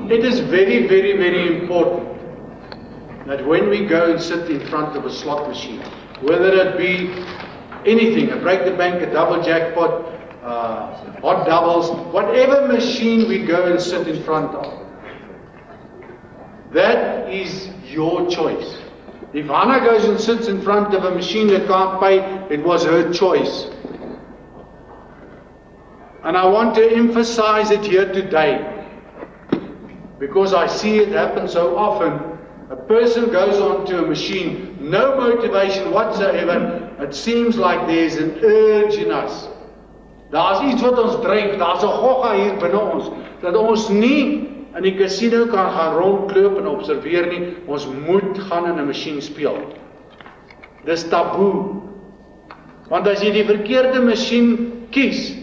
It is very, very, very important that when we go and sit in front of a slot machine, whether it be anything, a break the bank, a double jackpot, hot doubles, whatever machine we go and sit in front of, that is your choice. If Hannah goes and sits in front of a machine that can't pay, it was her choice. And I want to emphasize it here today, because I see it happen so often. A person goes onto a machine, no motivation whatsoever. It seems like there's an urge in us. Daar's iets wat ons dryf, daar's 'n gogga hier binne ons, dat ons nie in die casino kan gaan rondloop en observeer nie. Ons moet gaan in 'n masjien speel. Dis taboe. Want as jy die verkeerde masjien kies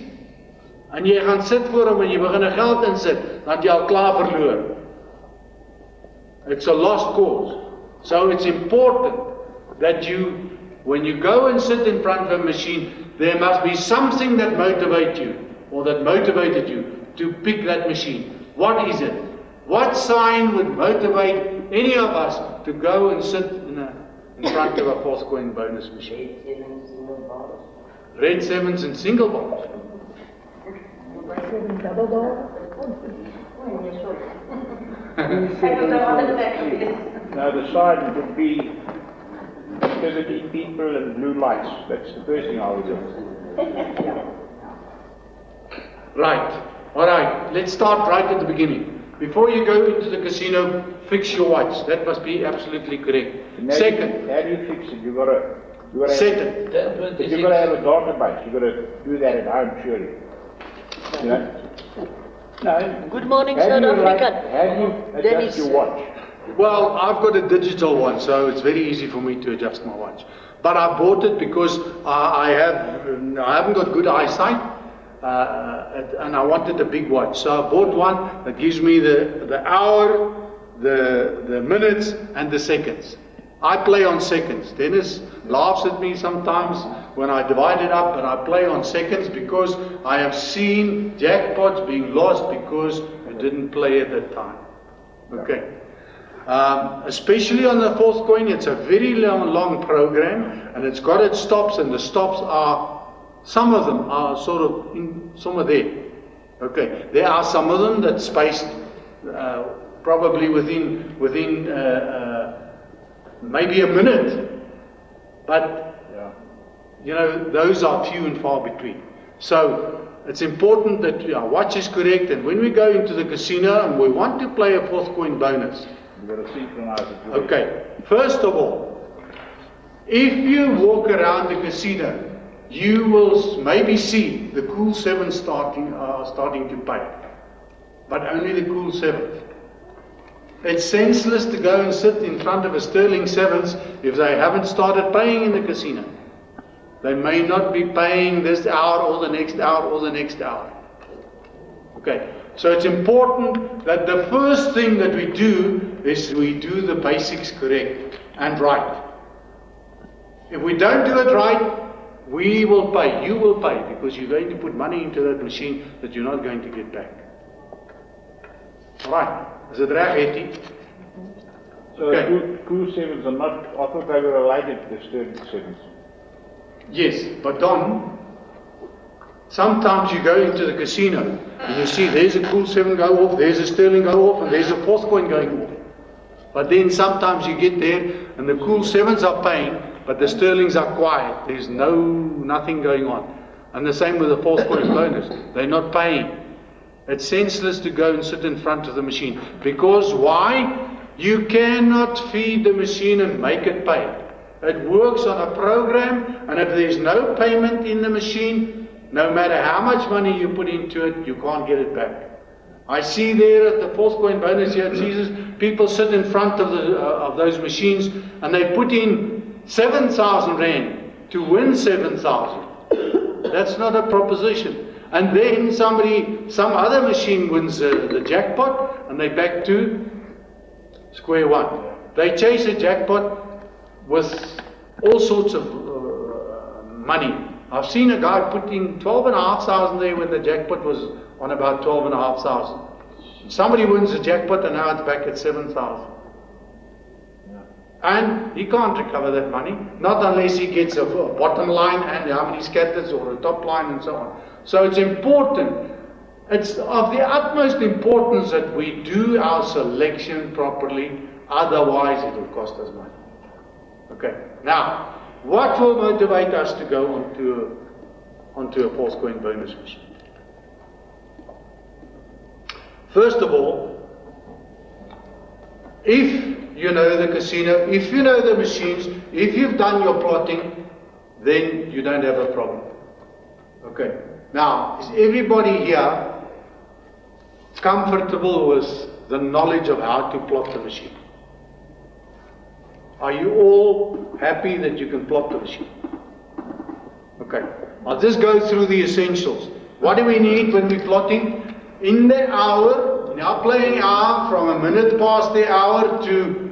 en jy gaan sit voor hom en jy begin 'n geld insit, dan het jy al klaar verloor. It's a lost cause. So it's important that you, when you go and sit in front of a machine, there must be something that motivates you, or that motivated you to pick that machine. What is it? What sign would motivate any of us to go and sit in front of a fourth coin bonus machine? Red sevens and single bars. Double ball? Now the sign would be activity, people and blue lights. That's the first thing I would do. Right. All right. Let's start right at the beginning. Before you go into the casino, fix your watch. That must be absolutely correct. Second. How do you fix it? You gotta set it. You gotta have a database. You gotta do that at home, surely. You know? No. Good morning, South Africa. How do you adjust your watch? Well, I've got a digital one, so it's very easy for me to adjust my watch. But I bought it because I haven't got good eyesight, and I wanted a big watch. So I bought one that gives me the hour, the minutes, and the seconds. I play on seconds. Dennis laughs at me sometimes when I divide it up, but I play on seconds because I have seen jackpots being lost because you didn't play at that time. Okay. Especially on the fourth coin, it's a very long program, and it's got its stops, and the stops are, some of them are sort of, some are there. Okay. There are some of them that's spaced probably within maybe a minute, but you know, those are few and far between. So it's important that our watch is correct, and when we go into the casino and we want to play a fourth coin bonus, you've got to synchronize it. Okay, first of all, if you walk around the casino, you will maybe see the cool sevens starting to pay, but only the cool sevens. It's senseless to go and sit in front of a sterling sevens if they haven't started paying in the casino. They may not be paying this hour or the next hour or the next hour. Okay, so it's important that the first thing that we do is we do the basics correct and right. If we don't do it right, we will pay, you will pay, because you're going to put money into that machine that you're not going to get back. Right. Is it reg, Hetty? So okay. Cool sevens are not, I thought they were related to the sterling sevens. Yes, but Don, sometimes you go into the casino and you see there's a cool seven go off, there's a sterling go off, and there's a fourth coin going off. But then sometimes you get there and the cool sevens are paying, but the sterlings are quiet. There's nothing going on. And the same with the fourth coin bonus. They're not paying. It's senseless to go and sit in front of the machine. Because why? You cannot feed the machine and make it pay. It works on a program, and if there's no payment in the machine, no matter how much money you put into it, you can't get it back. I see there at the fourth coin bonus here at Caesars, people sit in front of those machines and they put in 7,000 Rand to win 7,000. That's not a proposition. And then some other machine wins the jackpot, and they back to square one. They chase a jackpot with all sorts of money. I've seen a guy put in 12,500 there when the jackpot was on about 12,500. Somebody wins the jackpot and now it's back at 7,000. And he can't recover that money, not unless he gets a bottom line and how many scatters or a top line and so on. So it's important. It's of the utmost importance that we do our selection properly, otherwise it will cost us money. Okay, now, what will motivate us to go onto a false coin bonus machine? First of all, if you know the casino, if you know the machines, if you've done your plotting, then you don't have a problem. Okay, now, is everybody here comfortable with the knowledge of how to plot the machine? Are you all happy that you can plot the machine? Okay, I'll just go through the essentials. What do we need when we're plotting? In the hour, in our playing hour, from a minute past the hour to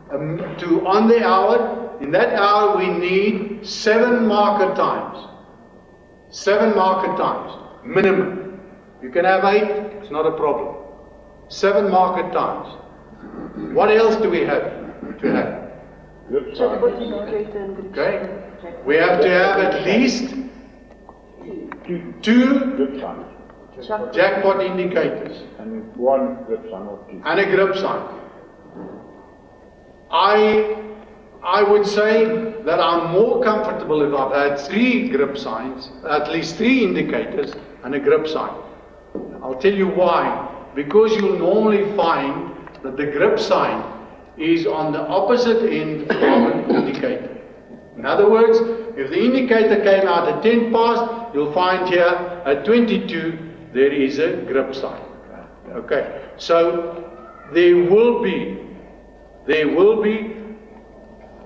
on the hour, in that hour we need 7 market times. 7 market times, minimum. You can have 8, it's not a problem. 7 market times. What else do we have to have? Okay. We have to have at least 2 jackpot indicators. And 1 grip sign or 2. And a grip sign. I would say that I'm more comfortable if I've had 3 grip signs, at least 3 indicators and a grip sign. I'll tell you why. Because you'll normally find that the grip sign is on the opposite end of an indicator. In other words, if the indicator came out at 10 past, you'll find here at 22 there is a grip sign. Okay, so there will be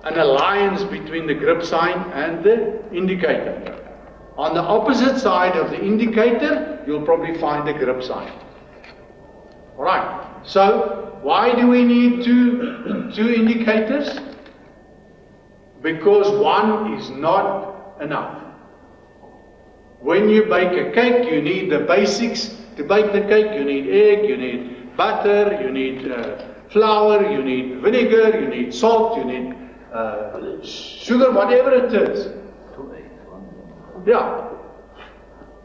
an alliance between the grip sign and the indicator. On the opposite side of the indicator, you'll probably find a grip sign. Alright, so why do we need two indicators? Because 1 is not enough. When you bake a cake, you need the basics. To bake the cake, you need egg, you need butter, you need flour, you need vinegar, you need salt, you need sugar, whatever it is. Yeah.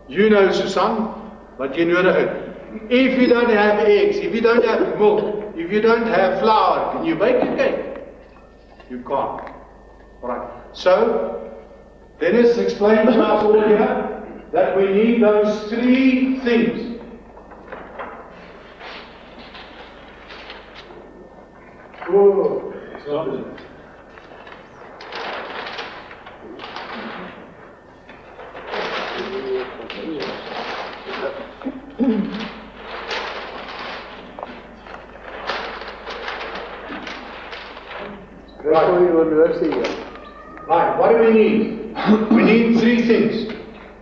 You know, Susan, but you know it. If you don't have eggs, if you don't have milk, if you don't have flour, can you bake a cake? You can't. Alright. So, Dennis explained to us all here that we need those 3 things. Oh, Right, what do we need? We need 3 things.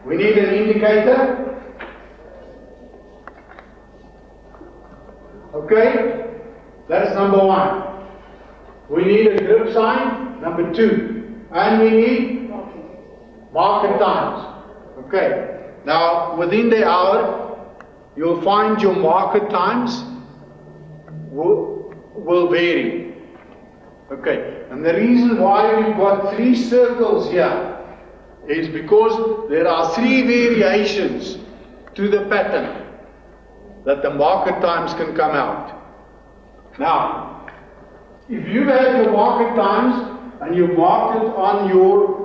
We need an indicator. Okay, that's number 1. We need a grip sign, number 2. And we need market times. Okay, now within the hour, you'll find your market times will vary. Okay, and the reason why we've got 3 circles here is because there are 3 variations to the pattern that the market times can come out. Now, if you've had your market times and you've marked it on your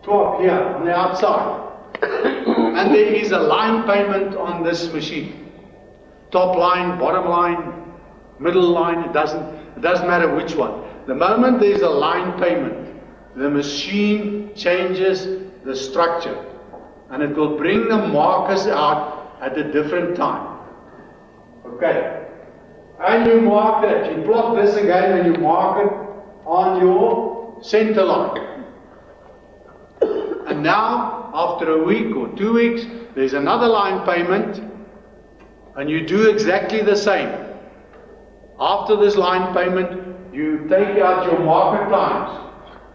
top here, on the outside, and there is a line payment on this machine, top line, bottom line, middle line, it doesn't matter which one. The moment there's a line payment, the machine changes the structure and it will bring the markers out at a different time. Okay. And you mark that, you plot this again and you mark it on your center line. And now, after a week or 2 weeks, there's another line payment and you do exactly the same. After this line payment, you take out your market times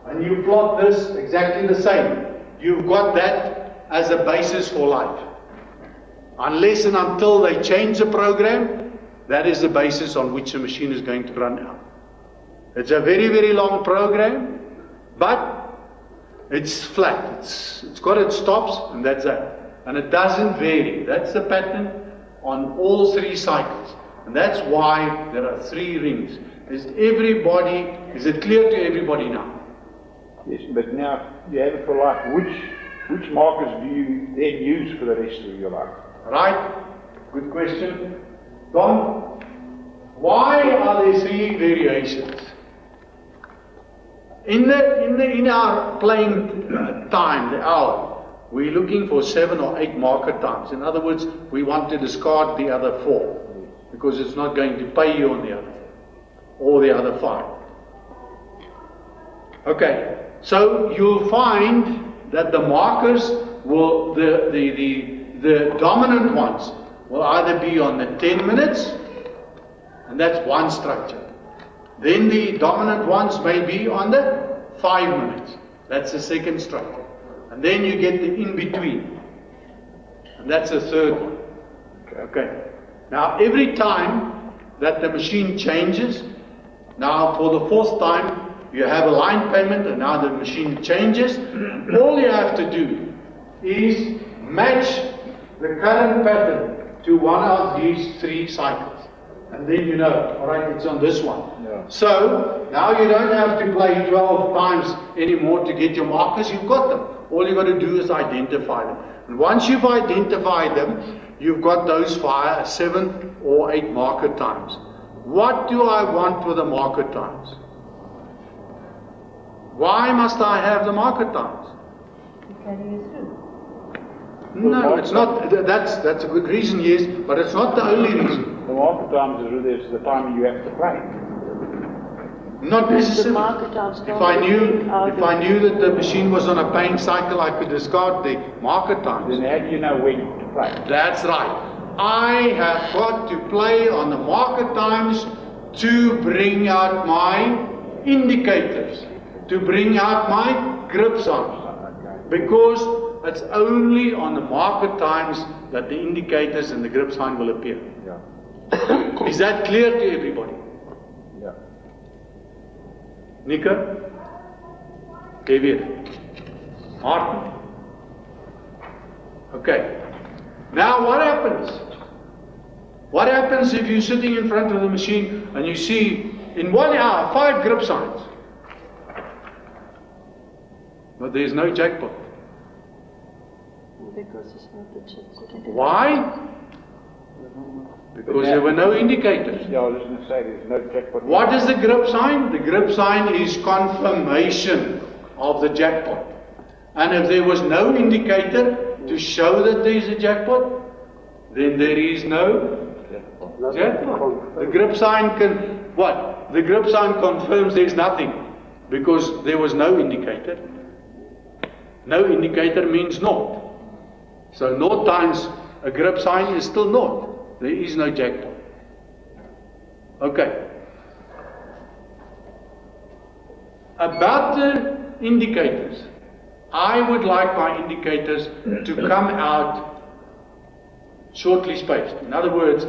and you plot this exactly the same. You've got that as a basis for life. Unless and until they change the program that is the basis on which the machine is going to run out. It's a very, very long program, but it's flat. It's got its stops, and that's that. And it doesn't vary. That's the pattern on all 3 cycles. And that's why there are 3 rings. Is it clear to everybody now? Yes, but now you have it for life. Which markers do you then use for the rest of your life? Right? Good question. Don, why are there 3 variations? In our playing time, the hour, we're looking for 7 or 8 marker times. In other words, we want to discard the other 4 because it's not going to pay you on the other 4 or the other 5. Okay, so you'll find that the markers will, the dominant ones will either be on the 10 minutes, and that's one structure. Then the dominant ones may be on the 5 minutes. That's the second structure. And then you get the in-between. And that's the third one. Okay. Now every time that the machine changes, now for the 4th time, you have a line payment and now the machine changes. All you have to do is match the current pattern to one of these 3 cycles. And then you know, alright, it's on this one. Yeah. So, now you don't have to play 12 times anymore to get your markers, you've got them. All you've got to do is identify them. And once you've identified them, you've got those 7 or 8 marker times. What do I want for the marker times? Why must I have the marker times? No, it's not. That's a good reason, yes, but it's not the only reason. The marker times is the time you have to play. Not necessarily. If I knew that the machine was on a paying cycle, I could discard the marker times. Then how do you know when to play? That's right. I have got to play on the marker times to bring out my indicators, to bring out my grip signs. Because it's only on the marker times that the indicators and the grip sign will appear. Yeah. Is that clear to everybody? Yeah. Nika? David? Martin? Okay. Now what happens? What happens if you're sitting in front of the machine and you see in 1 hour 5 grip signs, but there's no jackpot? Because it's not the jackpot. Why? Because there were no indicators. Yeah, I was going to say there's no jackpot. What is the grip sign? The grip sign is confirmation of the jackpot. And if there was no indicator to show that there is a jackpot, then there is no jackpot. The grip sign can, what? The grip sign confirms there's nothing because there was no indicator. No indicator means naught. So naught times a grip sign is still naught. There is no jackpot. Okay. About the indicators, I would like my indicators to come out shortly spaced. In other words,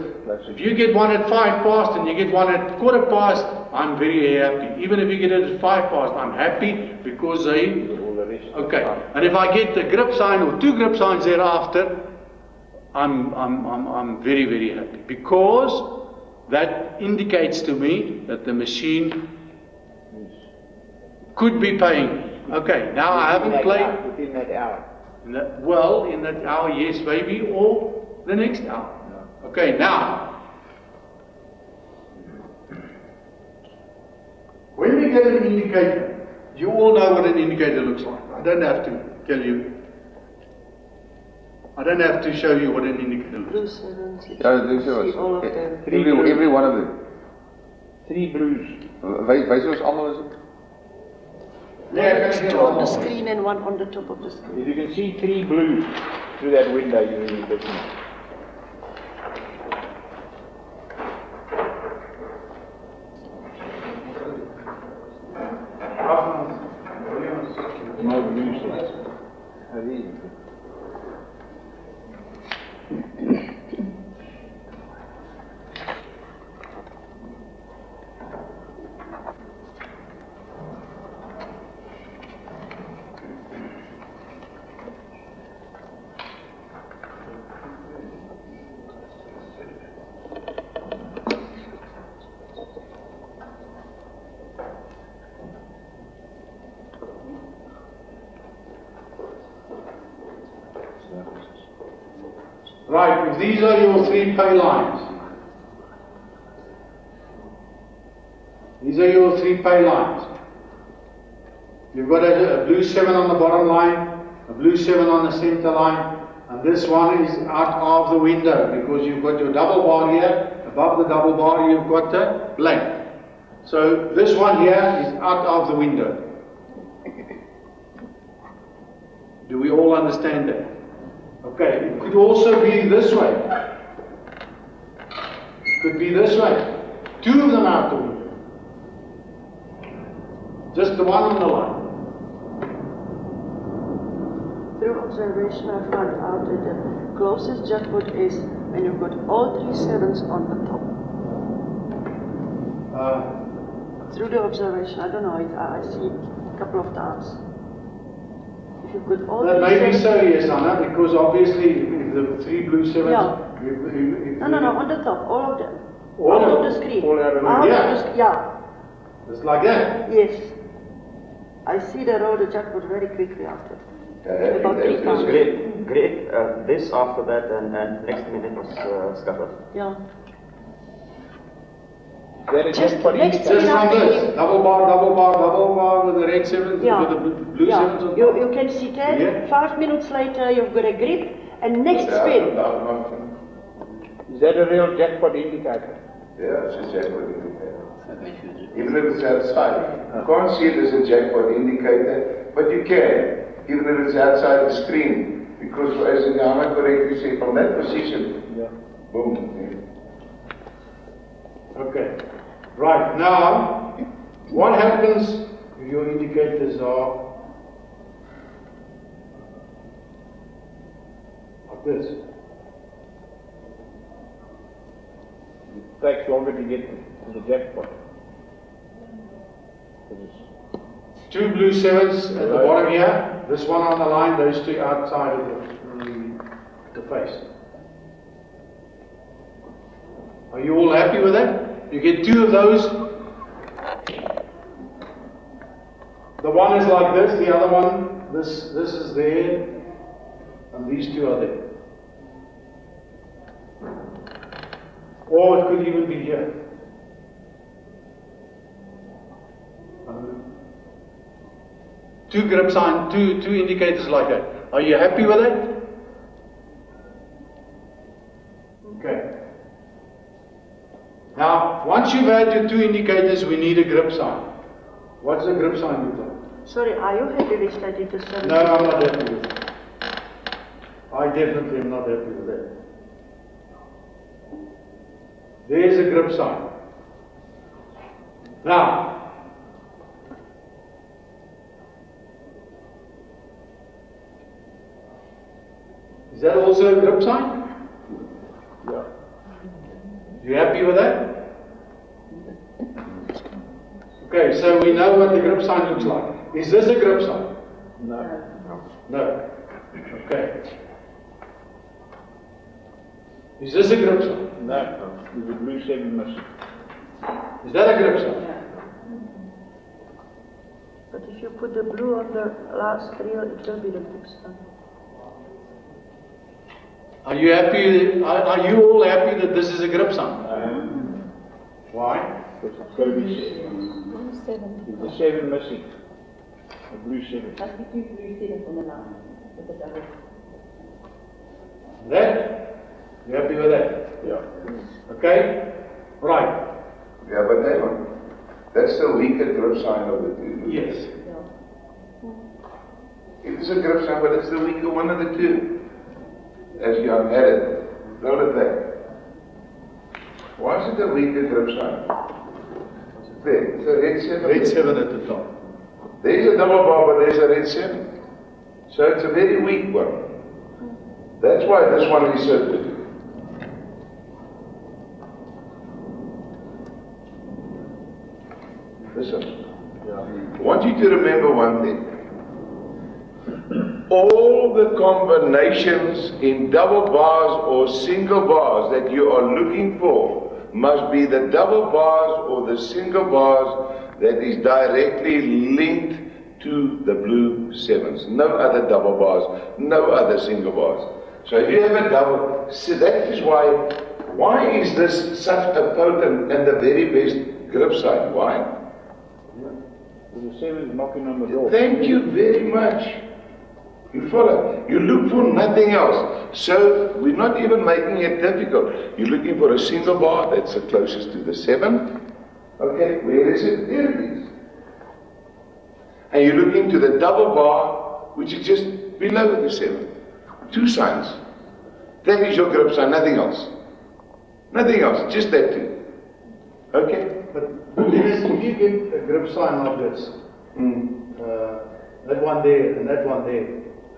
if you get one at 5 past and you get one at 15 past, I'm very happy. Even if you get it at 5 past, I'm happy because they... Okay. And if I get the grip sign or 2 grip signs thereafter, I'm very, very happy. Because that indicates to me that the machine could be paying. Okay, now I haven't played... Within that hour. Well, in that hour, yes, maybe, or the next hour. No. Okay, now, when we get an indicator, you all know what an indicator looks like. I don't have to tell you. I don't have to show you what an indicator looks like. Every one of them. 3 blues. Wys ons almal is dit? Yeah, 2 on the screen and 1 on the top of the screen. If you can see 3 blues through that window, you're in business. No blues. if these are your 3 pay lines, these are your 3 pay lines. You've got a blue 7 on the bottom line, a blue 7 on the center line, and this one is out of the window because you've got your double bar here. Above the double bar you've got the blank. So this one here is out of the window. Do we all understand that? Okay, it could also be this way. It could be this way. 2 of them out the window. Just the one on the line. Through observation, I found out that the closest jackpot is when you've got all 3 sevens on the top. Through the observation, I don't know, I see it a couple of times. If you've got all That 3 may be sevens, so, yes, Anna, because obviously if the 3 blue 7s... Yeah. If no, on the top, all of them. All out of of the screen. all out of the- Out yeah. of the, yeah, Just like that. yes. I see the roll the jackpot very quickly after. About 3 times. Great. This after that and next minute was scattered. Yeah. That is Just jackpot next indicator. Just from this. Double bar with the red 7s, Yeah. with the blue 7s on top. You can see that. Yeah. 5 minutes later, you've got a grip, and next spin. Is that a real jackpot indicator? Yeah, it's a jackpot indicator. Even if it's outside. You can't see it as a jackpot indicator, but you can, even if it's outside the screen. Because as Nana correctly said, from that position, boom. Okay. Right, now, what happens if your indicators are like this? It takes longer to get to the jackpot. 2 blue 7s at the bottom here, this one on the line, those 2 outside of the face. Are you all happy with that? You get 2 of those. The one is like this, the other one, this is there, and these 2 are there. Or it could even be here. 2 grip sign, two indicators like that. Are you happy with that? Okay. Now, once you've had your 2 indicators, we need a grip sign. What's the grip sign look like? Sorry, are you happy with that into 7? No, I'm not happy with it. I definitely am not happy with that. There's a grip sign. Now, is that also a grip sign? Yeah. You happy with that? Okay, so we know what the grip sign looks like. Is this a grip sign? No. No. Okay. Is this a grip sign? No. There's a blue 7 missing. Is that a grip sign? But if you put the blue on the last reel, it will be the grip sign. Are you happy? Are you all happy that this is a grip sign? Why? Because it's got to be 7. There's a 7 missing. A blue 7. That? You happy with that? Yeah. Okay? Right. Yeah, but hang on. That's the weaker grip sign of the 2. Yes. It is a grip sign, but it's the weaker one of the 2. As you have added, roll it back. Why is it a weaker grip sign? There, it's a red 7. Red 7 at the top. There's a double bar, but there's a red 7. So it's a very weak one. That's why this one is circled. Listen, I want you to remember one thing. All the combinations in double bars or single bars that you are looking for must be the double bars or the single bars that is directly linked to the blue 7s. No other double bars, no other single bars. So if you have a double, see, that is why is this such a potent and the very best grip sign? Why? The 7 is knocking on the door. Thank you very much. You follow? You look for nothing else. So we're not even making it difficult. You're looking for a single bar that's the closest to the 7. Okay, where is it? There it is. And you're looking to the double bar, which is just below the 7. 2 signs. That is your grip sign, nothing else. Nothing else, just that 2. Okay? But Dennis, if you get a grip sign like this, that one there and that one there,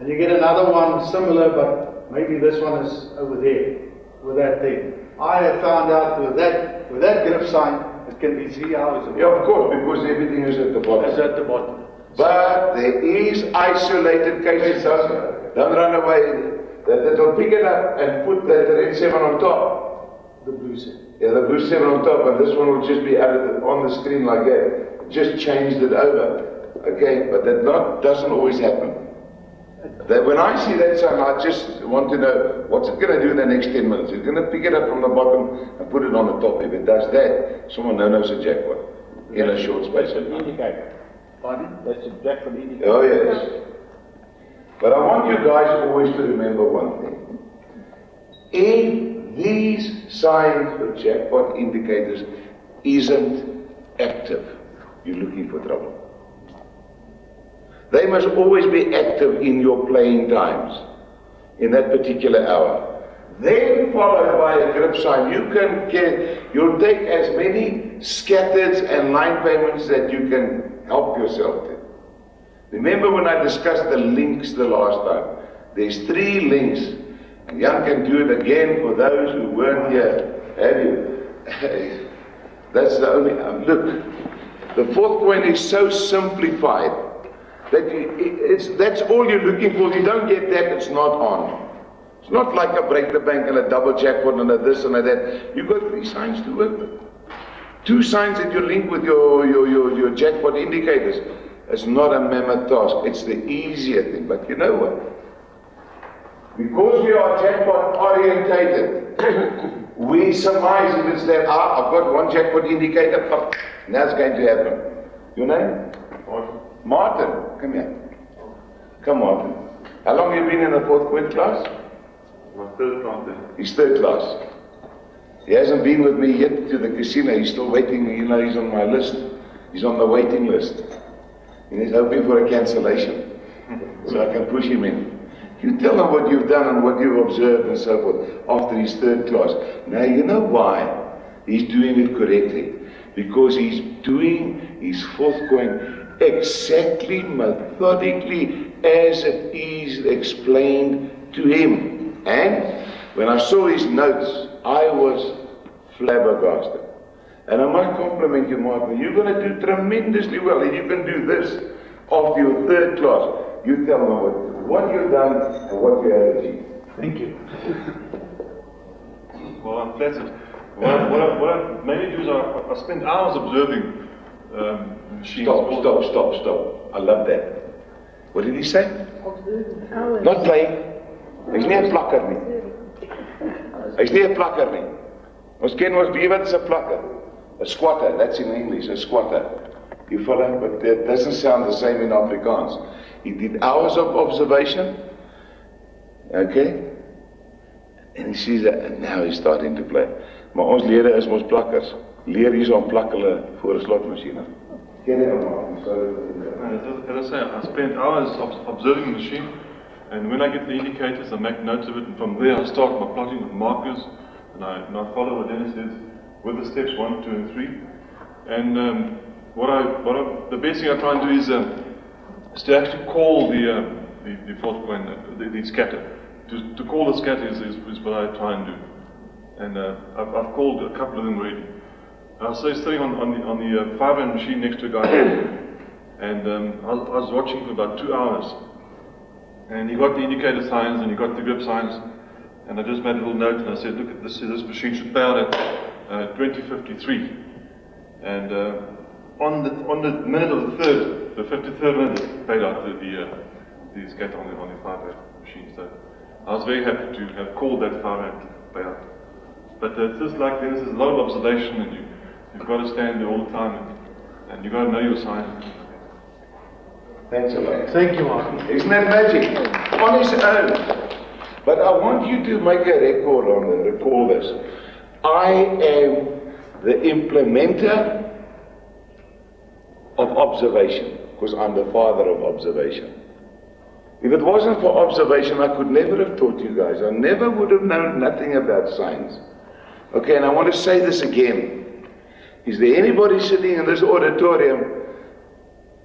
and you get another one similar, but maybe this one is over there, with that thing. I have found out with that grip sign, it can be 3 hours away. Yeah, of course, because everything is at the bottom. It's at the bottom. But there is isolated cases, don't run away, that will pick it up and put that red 7 on top. The blue 7. Yeah, the blue 7 on top, and this one will just be added on the screen like that. Just changed it over. Okay, but that doesn't always happen. That when I see that sign, I just want to know what's it going to do in the next 10 minutes. It's going to pick it up from the bottom and put it on the top. If it does that, someone knows a jackpot in a short space of That's an time. indicator. Pardon? That's a jackpot indicator. Oh yes. But I want you guys always to remember one thing. If these signs or jackpot indicators isn't active, you're looking for trouble. They must always be active in your playing times, in that particular hour. Then followed by a grip sign, you'll take as many scatters and line payments that you can help yourself to. Remember when I discussed the links the last time? There's 3 links, and Jan can do it again for those who weren't here. Have you? That's the only, look, the 4th point is so simplified that that's all you're looking for. If you don't get that, it's not on. It's not like a break the bank and a double jackpot and a this and a that. You've got 3 signs to work with. 2 signs that you link with your jackpot indicators. It's not a mammoth task. It's the easier thing. But you know what? Because we are jackpot orientated, we surmise if it's that, I've got 1 jackpot indicator, now it's going to happen. Your name? Martin. Come here. Come, Martin. How long have you been in the 4th point class? My 3rd class then. He's 3rd class. He hasn't been with me yet to the casino. He's still waiting. You know, he's on my list. He's on the waiting list. And he's hoping for a cancellation so I can push him in. You tell him what you've done and what you've observed and so forth after his 3rd class. Now you know why he's doing it correctly. Because he's doing his 4th coin exactly, methodically, as it is explained to him. And when I saw his notes, I was flabbergasted. And I must compliment you, Martin. You're going to do tremendously well. If you can do this after your 3rd class, you tell me what you've done and what you have achieved. Thank you. Well, I'm flattered. What I mainly do is I spend hours observing machines. Stop. I love that. What did he say? Not playing. Hy's nie 'n plakker nie. Hy's nie 'n plakker nie. Ons ken ons wie wat is 'n plakker? A squatter, that's in English, a squatter. You follow? But that doesn't sound the same in Afrikaans. He did hours of observation, okay? And he sees that, and now he's starting to play. Maar ons lede is ons plakkers. Leer hier so plak hulle voor 'n slotmasjiene. Ken jy hom? As I say, I spend hours observing the machine, and when I get the indicators, I make notes of it, and from there I start my plotting with markers, and I follow what Dennis says with the steps 1, 2, and 3. And the best thing I try and do is to actually call the 4th coin, the scatter. To call the scatter is what I try and do. And I've called a couple of them already. I was sitting on the 5-rand machine next to a guy, and I was watching for about 2 hours. And he got the indicator signs and he got the grip signs, and I just made a little note and I said, look, this machine should pay out at 20:53. And on the minute of the 53rd minute, it paid out the scatter on the 5-rand machine. So I was very happy to have called that far payout. But it's just like there's a lot of observation, and you've got to stand there all the time, and you've got to know your signs. Thanks a lot. Thank you, Martin. Isn't that magic? On his own. But I want you to make a record on it, recall this. I am the implementer of observation, because I'm the father of observation. If it wasn't for observation, I could never have taught you guys. I never would have known nothing about science. Okay, and I want to say this again. Is there anybody sitting in this auditorium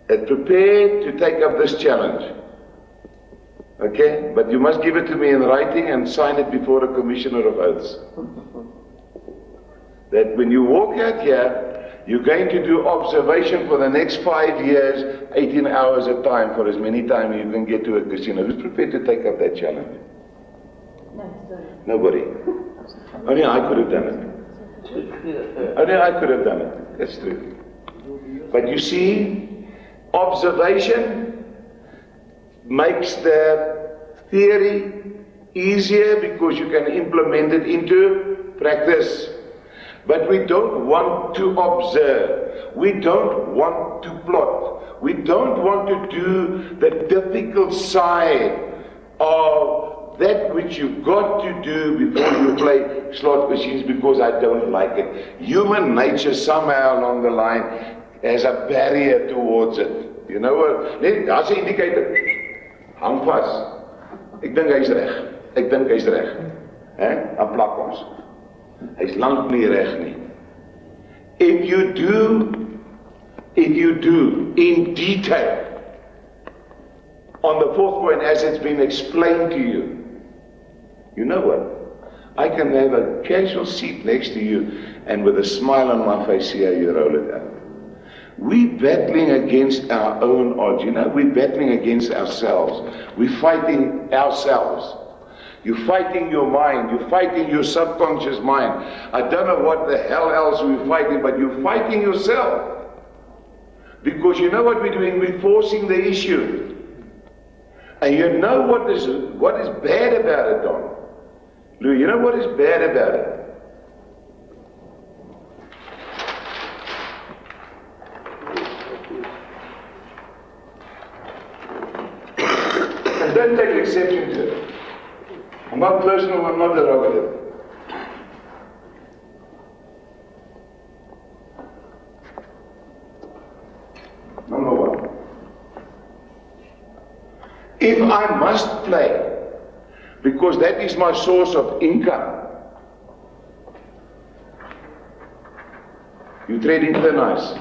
prepared to take up this challenge? Okay, but you must give it to me in writing and sign it before a commissioner of oaths. That when you walk out here, you're going to do observation for the next 5 years, 18 hours a time, for as many times you can get to a casino. Who's prepared to take up that challenge? No, sorry. Nobody. Only I could have done it. Only I could have done it. That's true. But you see, observation makes the theory easier because you can implement it into practice. But we don't want to observe. We don't want to plot. We don't want to do the difficult side of that which you've got to do before you play slot machines, because I don't like it. Human nature somehow along the line has a barrier towards it. You know what? Daar's 'n indicator. Hang vas. Ek dink hy's reg. Ek dink hy's reg. Dan plak ons. Hy's lank nie reg nie. If you do in detail on the fourth point as it's been explained to you, you know what? I can have a casual seat next to you and with a smile on my face see how you roll it out. We're battling against our own odds, you know, we're battling against ourselves. We're fighting ourselves. You're fighting your mind, you're fighting your subconscious mind. I don't know what the hell else we're fighting, but you're fighting yourself. Because you know what we're doing? We're forcing the issue. And you know what is bad about it, Don? Lou, you know what is bad about it? And don't take exception to it. I'm not personal, I'm not derogative. Number one. If I must play, because that is my source of income, you're trading thin ice.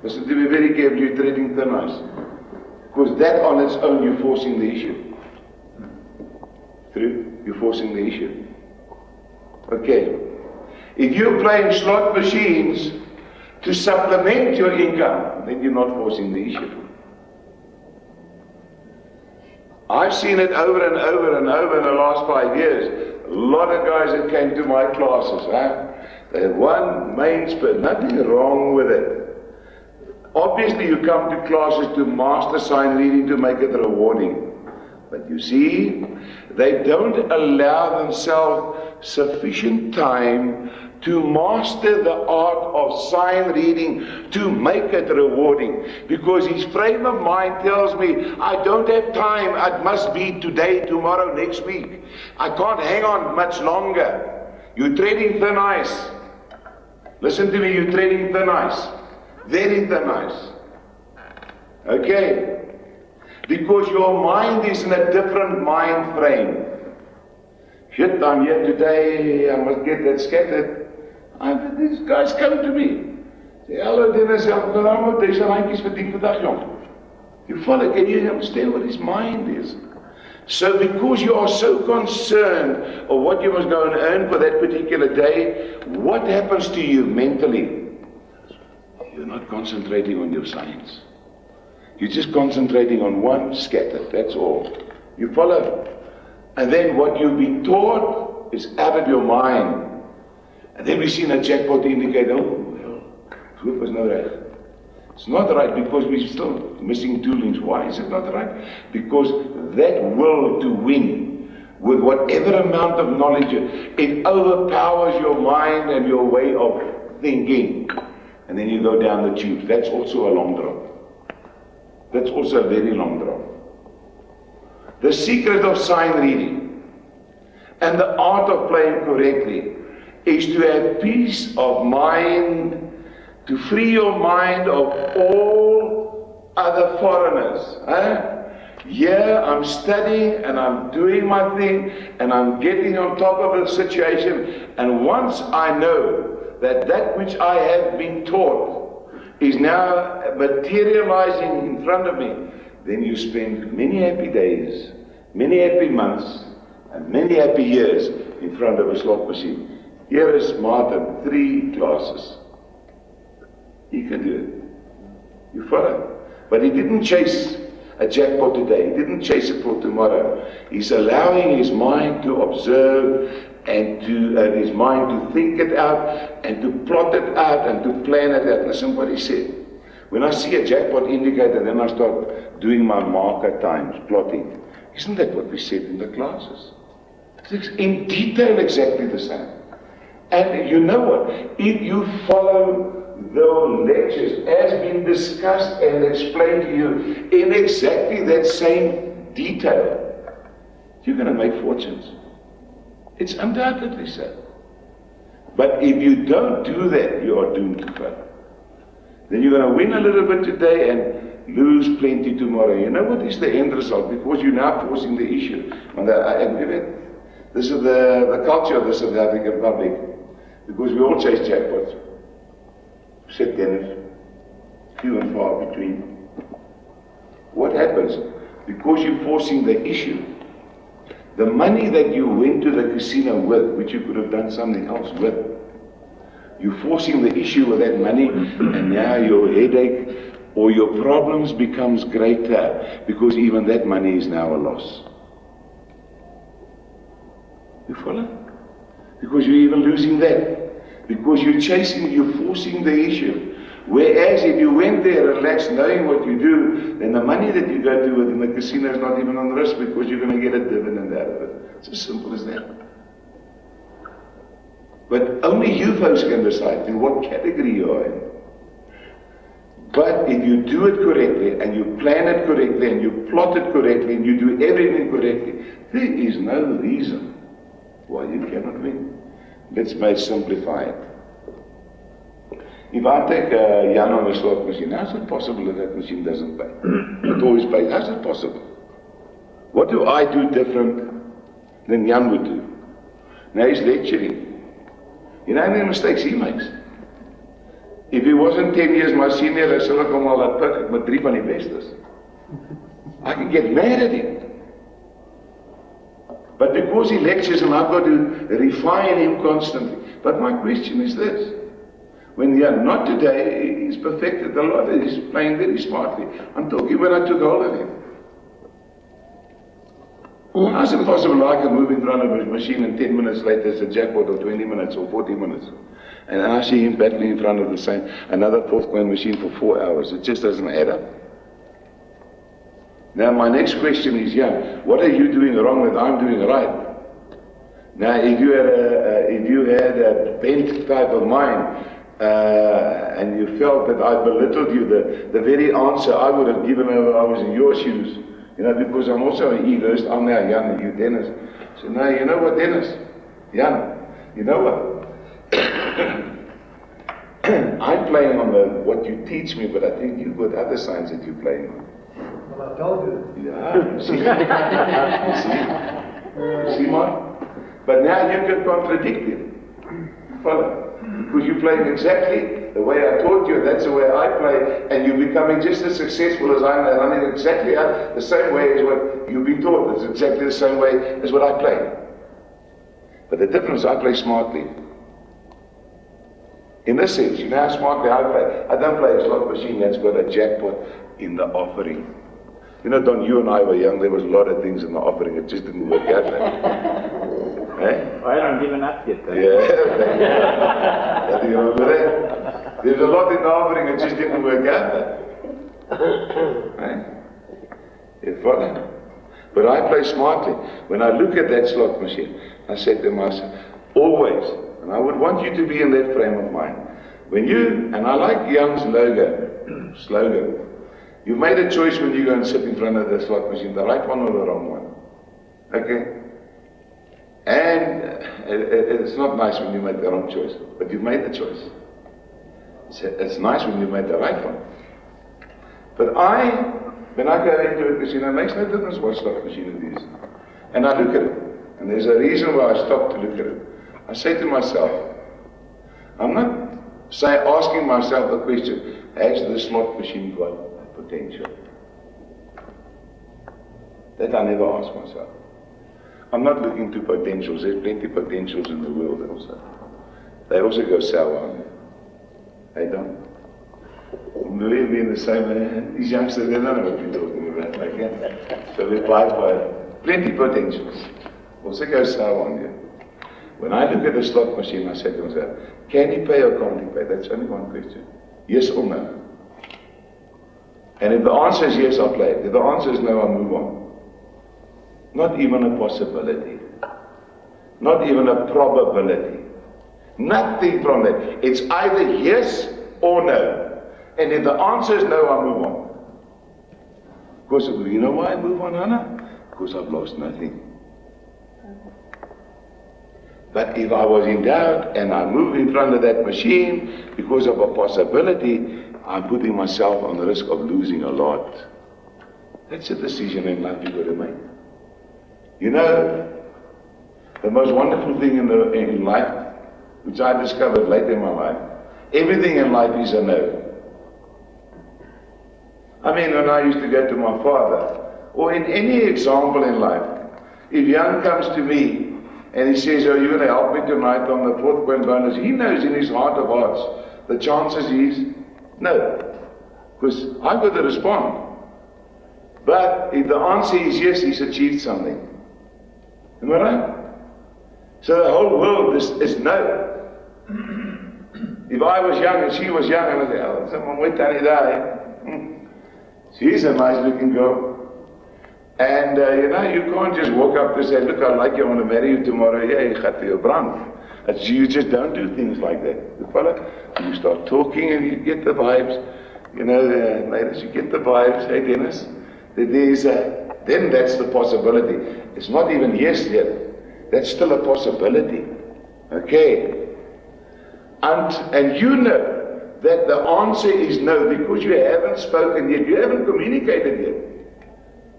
Listen to me very carefully, you're trading thin ice. Because that on its own, you're forcing the issue. True? You're forcing the issue. Okay. If you're playing slot machines to supplement your income, then you're not forcing the issue. I've seen it over and over and over in the last 5 years. A lot of guys that came to my classes, they had one main spirit, nothing wrong with it. Obviously you come to classes to master sign reading to make it rewarding. But you see, they don't allow themselves sufficient time to master the art of sign reading to make it rewarding. Because his frame of mind tells me, I don't have time, it must be today, tomorrow, next week. I can't hang on much longer. You're trading thin ice. Listen to me, you're trading thin ice. Very thin ice. Okay? Because your mind is in a different mind frame. Shit, I'm here today, I must get that scattered. These guys come to me. Say, hello Dennis, there's a randjies vir die vandag, jong. You follow, can you understand what his mind is? So because you are so concerned of what you must go and earn for that particular day, what happens to you mentally? You're not concentrating on your science. You're just concentrating on one scatter, that's all. You follow? And then what you've been taught is out of your mind. And then we've seen a jackpot indicate, oh, well, hoop is no reg. It's not right because we're still missing two links. Why is it not right? Because that will to win with whatever amount of knowledge, it overpowers your mind and your way of thinking. And then you go down the tube. That's also a long drop. That's also a very long drop. The secret of sign reading and the art of playing correctly is to have peace of mind, to free your mind of all other foreigners. Here I'm studying and I'm doing my thing and I'm getting on top of the situation, and once I know that that which I have been taught is now materializing in front of me, then you spend many happy days, many happy months, and many happy years in front of a slot machine. Here is Martin, 3 classes. He can do it. You follow? But he didn't chase a jackpot today. He didn't chase it for tomorrow. He's allowing his mind to observe and to his mind to think it out and to plot it out and to plan it out. Listen what he said. When I see a jackpot indicator, then I start doing my marker times, plotting. Isn't that what we said in the classes? It's in detail exactly the same. And you know what? If you follow the lectures as been discussed and explained to you in exactly that same detail, you're going to make fortunes. It's undoubtedly so. But if you don't do that, you are doomed to fail. Then you're going to win a little bit today and lose plenty tomorrow. You know what is the end result? Because you're now forcing the issue. And this is the culture of the South African public. Because we all chase jackpots. Set tennis, few and far between. What happens? Because you're forcing the issue, the money that you went to the casino with, which you could have done something else with, you're forcing the issue with that money, and now your headache or your problems becomes greater because even that money is now a loss. You follow? Because you're even losing that. Because you're forcing the issue. Whereas if you went there relaxed, knowing what you do, then the money that you go to within the casino is not even on risk because you're going to get a dividend out of it. It's as simple as that. But only you folks can decide in what category you are in. But if you do it correctly, and you plan it correctly, and you plot it correctly, and you do everything correctly, there is no reason why you cannot win. Let's simplify it. If I take Jan on a slot machine, how is it possible that that machine doesn't pay? It always pays. How is it possible? What do I do different than Jan would do? Now he's lecturing. You know how many mistakes he makes? If he wasn't 10 years my senior, I sal ek hom al laat pik met 3 van die bestes. I can get mad at him. But because he lectures and I've got to refine him constantly. But my question is this. When not today, he's perfected a lot, he's playing very smartly. I'm talking when I took hold of him. How is it possible I can move in front of his machine and 10 minutes later it's a jackpot, or 20 minutes or 40 minutes? And I see him battling in front of the same, another fourth coin machine for 4 hours. It just doesn't add up. Now my next question is, what are you doing wrong that I'm doing right? Now if you had a bent type of mind, and you felt that I belittled you, the very answer I would have given if I was in your shoes, because I'm also an egoist. I'm now Jan and you Dennis. So now, you know what, Dennis? Jan, you know what? I'm playing on what you teach me, but I think you've got other signs that you're playing on. Well, I told you. Yeah, you see? You see, Mark? But now you can contradict it. Follow? Because you're playing exactly the way I taught you, and that's the way I play, and you're becoming just as successful as I'm running exactly the same way as what you've been taught. It's exactly the same way as what I play. But the difference, I play smartly. In this sense, you know how smartly I play. I don't play a slot machine that's got a jackpot in the offering. You know, Don, you and I were young, there was a lot of things in the offering, it just didn't work out. Eh? I haven't given up yet. Though. Yeah, do you remember that? There's a lot in the offering, it just didn't work out. Right? You follow? But I play smartly. When I look at that slot machine, I say to myself, always, and I would want you to be in that frame of mind. When you, and I like Young's slogan, you've made a choice when you go and sit in front of the slot machine, the right one or the wrong one. Okay? And it's not nice when you make the wrong choice, but you've made the choice. It's nice when you made the right one. But when I go into a casino, it makes no difference what slot machine it is. And I look at it. And there's a reason why I stop to look at it. I say to myself, I'm not asking myself the question, has the slot machine got potential? That I never ask myself. I'm not looking to potentials. There's plenty of potentials in the world also. They also go sour. They don't. We'll be in the same, these youngsters, they don't know what we're talking about. Okay? So we buy plenty of potentials. Also go sour on you. When I look at a slot machine, I say to myself, can he pay or can't he pay? That's only one question. Yes or no? And if the answer is yes, I'll play it. If the answer is no, I'll move on. Not even a possibility. Not even a probability. Nothing from that. It's either yes or no. And if the answer is no, I'll move on. Because you know why I move on, Hannah? Because I've lost nothing. But if I was in doubt and I move in front of that machine because of a possibility, I'm putting myself on the risk of losing a lot. That's a decision in life you've got to make. You know, the most wonderful thing in life, which I discovered later in my life, everything in life is a no. I mean, when I used to go to my father, or in any example in life, if Young comes to me and he says, oh, you're going to help me tonight on the 4th point bonus, he knows in his heart of hearts, the chances is no. Because I've got to respond. But if the answer is yes, he's achieved something. Am I right? So the whole world is no. If I was young and she was young, I would say, oh, someone wait till he die. She's a nice looking girl. And you know, you can't just walk up and say, look, I like you, I want to marry you tomorrow. Yeah, you got to your brand. You just don't do things like that. You follow? You start talking and you get the vibes. You know, ladies, you get the vibes. Hey, Dennis, then that's the possibility. It's not even yes yet. That's still a possibility. Okay? And you know that the answer is no because you haven't spoken yet. You haven't communicated yet.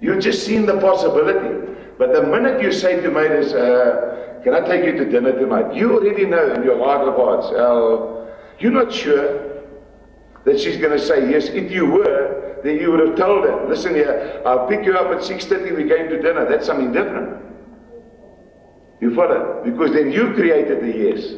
You've just seen the possibility. But the minute you say to mates, can I take you to dinner tonight? You already know in your heart of hearts, you're not sure that she's going to say yes. If you were, then you would have told her, listen here, I'll pick you up at 6:30, we came to dinner. That's something different. You follow? Because then you created the yes.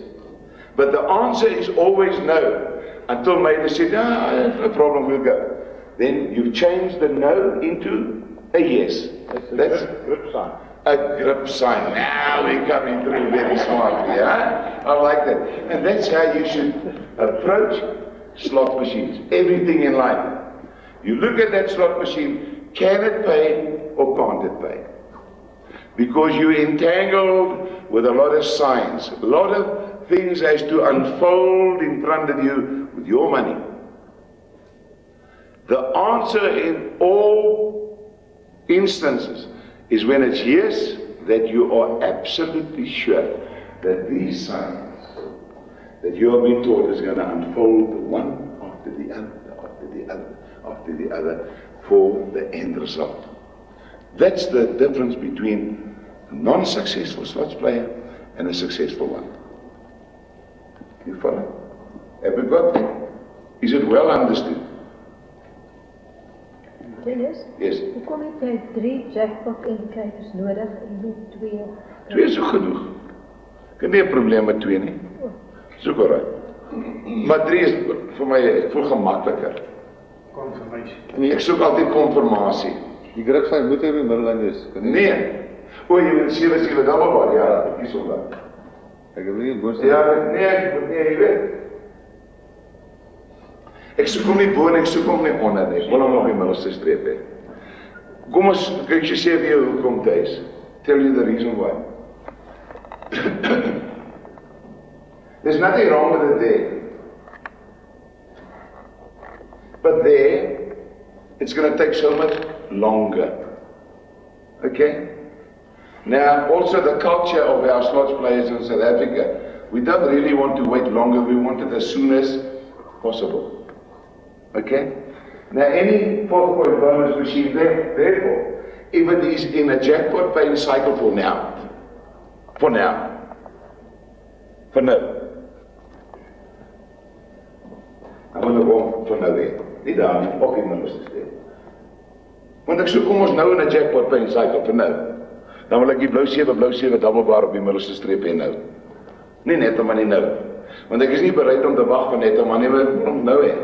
But the answer is always no. Until Maida said, no problem, we'll go. Then you've changed the no into a yes. That's a grip sign. A grip sign. Now we're coming through very smartly. Yeah? I like that. And that's how you should approach slot machines. Everything in life. You look at that slot machine, can it pay or can't it pay? Because you're entangled with a lot of signs, a lot of things has to unfold in front of you with your money. The answer in all instances is when it's yes, that you are absolutely sure that these signs that you have been taught is going to unfold one after the other, after the other, after the other, for the end result. That's the difference between a non-successful slots player and a successful one. You follow? Have we got that? Is it well understood? Dennis? Yes. Hoekom het jy 3 jackpot indicators nodig en nie 2? 2 is ook genoeg. Ek het nie 'n probleem met 2 nie. Soek alright. Maar 3 is vir my, ek voel gemakliker. Confirmation. Nee, ek soek altyd konfirmasie. Die grip sign moet in die middellyn wees. Nee. O, jy wil 7 dubbelbar, ja, ek kies om dat. Ek het nie boos. Ja, nee, jy weet. Ek soek hom nie bo en ek soek hom nie onder nie. Ek wil hom op die middelste streep hê. Kom ons kyk jy sê vir jou hoekom dit is. Tell you the reason why. There's nothing wrong with it there. But there, it's going to take so much longer. Okay? Now, also the culture of our slots players in South Africa, we don't really want to wait longer, we want it as soon as possible. Okay? Now, any 4-point bonus machine, therefore, if it is in a jackpot paying cycle for now, for now, I'm going to go for nou weer. Nie daar nie, op die middelste steek. Want ek soek kom ons nou in 'n jackpot paying cycle vir nou. Dan wil ek die blou 7 dubbelbaar op die middelste streep hê nou. Nie net om nie nou. Want ek is nie bereid om te wag vir net om nie, maar nou hê.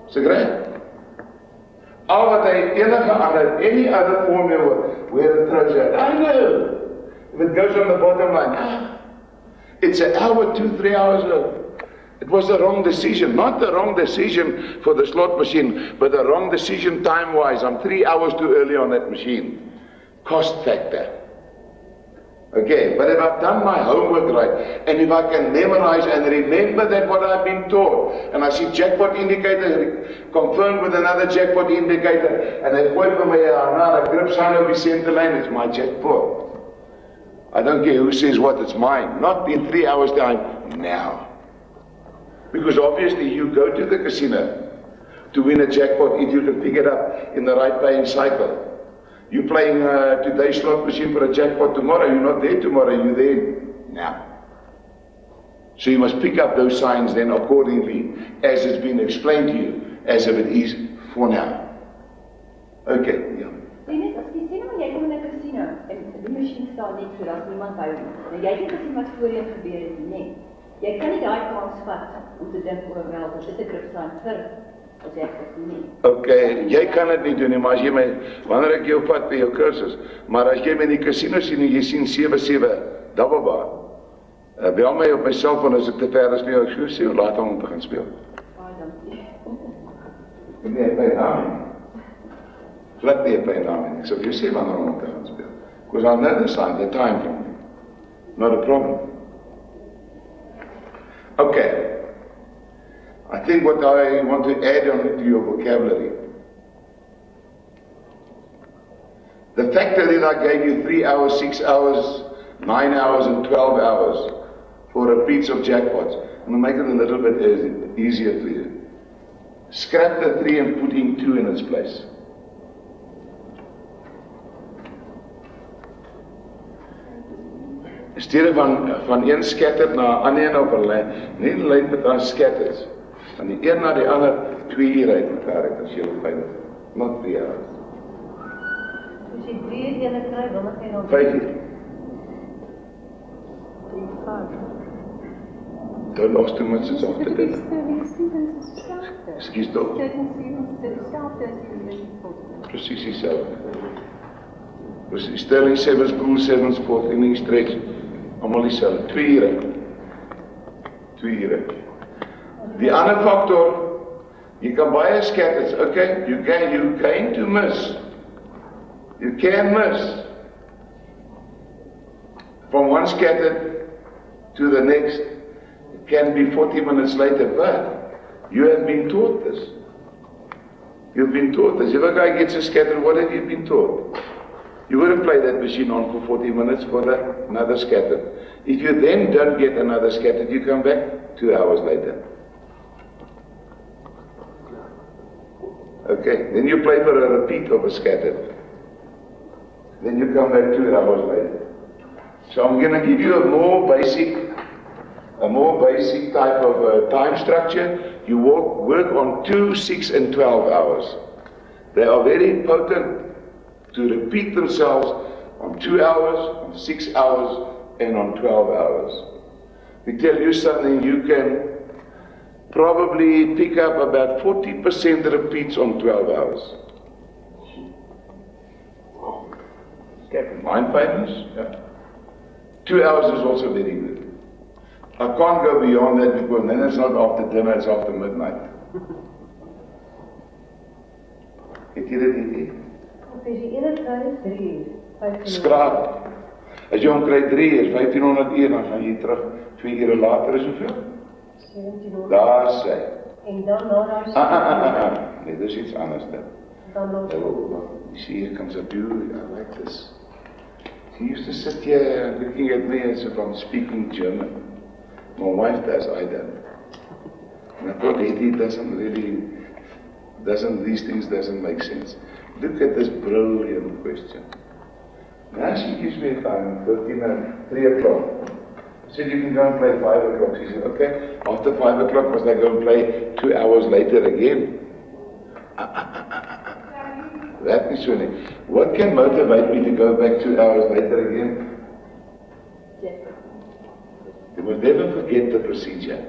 Is ek reg? Al wat hy enige ander, any other formula where the throws out, I know. If it goes on the bottom line, it's an hour, 2-3 hours low. It was the wrong decision, not the wrong decision for the slot machine, but the wrong decision time-wise. I'm 3 hours too early on that machine. Cost factor. Okay, but if I've done my homework right, and if I can memorize and remember that what I've been taught, and I see jackpot indicator confirmed with another jackpot indicator, and I point for my another grip sign over the center line, it's my jackpot. I don't care who says what, it's mine. Not in 3 hours time, now. Because obviously you go to the casino to win a jackpot if you can pick it up in the right paying cycle. You're playing today's slot machine for a jackpot tomorrow, you're not there tomorrow, you're there now. So you must pick up those signs then accordingly as it's been explained to you, as if it is for now. Okay, yeah. Dennis, as jy sê nou jy kom in 'n casino en die masjien staan net so dat niemand by nie. Nou jy het nie gesien wat voorheen gebeur het nie. Jy kan nie daai kans vat om te dink oor wel, dit is 'n kripstaan vir as jy dit nie. Okay, jy kan dit nie doen nie, maar as jy my, wanneer ek jou vat by jou kursus, maar as jy my in die casino sien en jy sien 77 dubbelbaar, bel my op my selfoon as ek te ver is nie, ek sê jou laat om te gaan speel. Baie dankie. Nee, by naam nie. Flat nie by naam nie, ek sê vir jou sê wanneer om te gaan speel. Because I'll know the sign, the time from me. Not a problem. Okay. I think what I want to add on to your vocabulary. The fact that I gave you 3 hours, 6 hours, 9 hours and 12 hours for repeats of jackpots, I'm going to make it a little bit easier for you. Scrap the 3 and put in 2 in its place. Steede van een scatter na ander een op 'n lyn, nie 'n lyn met aan scatters. Van die een na die ander 2 ure uit mekaar as jy wil veilig. Not 3 hours. As jy 3 ure kry, dan moet jy nog 5 uur. Don't lost too much it's off the day. Excuse toch? Precies dieselfde. Precies, Sterling 7 School, 7 Sport, Inning Stretch, allemaal dieselfde. 2 ure. 2 ure. Die ander factor, you can buy a scatters, okay? You're going to miss. You can miss. From one scatter to the next, it can be 40 minutes later, but you have been taught this. You've been taught this. If a guy gets a scatter, what have you been taught? You would have played that machine on for 40 minutes for another scatter. If you then don't get another scatter, you come back 2 hours later. Okay, then you play for a repeat of a scatter. Then you come back 2 hours later. So I'm going to give you a more basic type of time structure. You work on 2, 6 and 12 hours. They are very potent to repeat themselves on 2 hours, on 6 hours, and on 12 hours. We tell you something, you can probably pick up about 40% repeats on 12 hours. Mind famous? Yeah. 2 hours is also very good. I can't go beyond that because then it's not after dinner, it's after midnight. Het jy dit idee? Of is die ene kry 3 uur? 15 uur. Skraap. As jy hom kry 3 uur, 1500 uur, dan gaan jy terug 2 ure later is hoeveel? 1700. Daar sê. En dan na daar Nee, dis iets anders dan. dan los. You see, here comes a beauty, I like this. He used to sit here looking at me as if I'm speaking German. My wife does, I don't. And I thought, he these things doesn't make sense. Look at this brilliant question. Now she gives me a time, 15 minutes, 3 o'clock. I said, you can go and play 5 o'clock. She said, okay. After 5 o'clock, must I go and play 2 hours later again? That is funny. What can motivate me to go back 2 hours later again? You must never forget the procedure.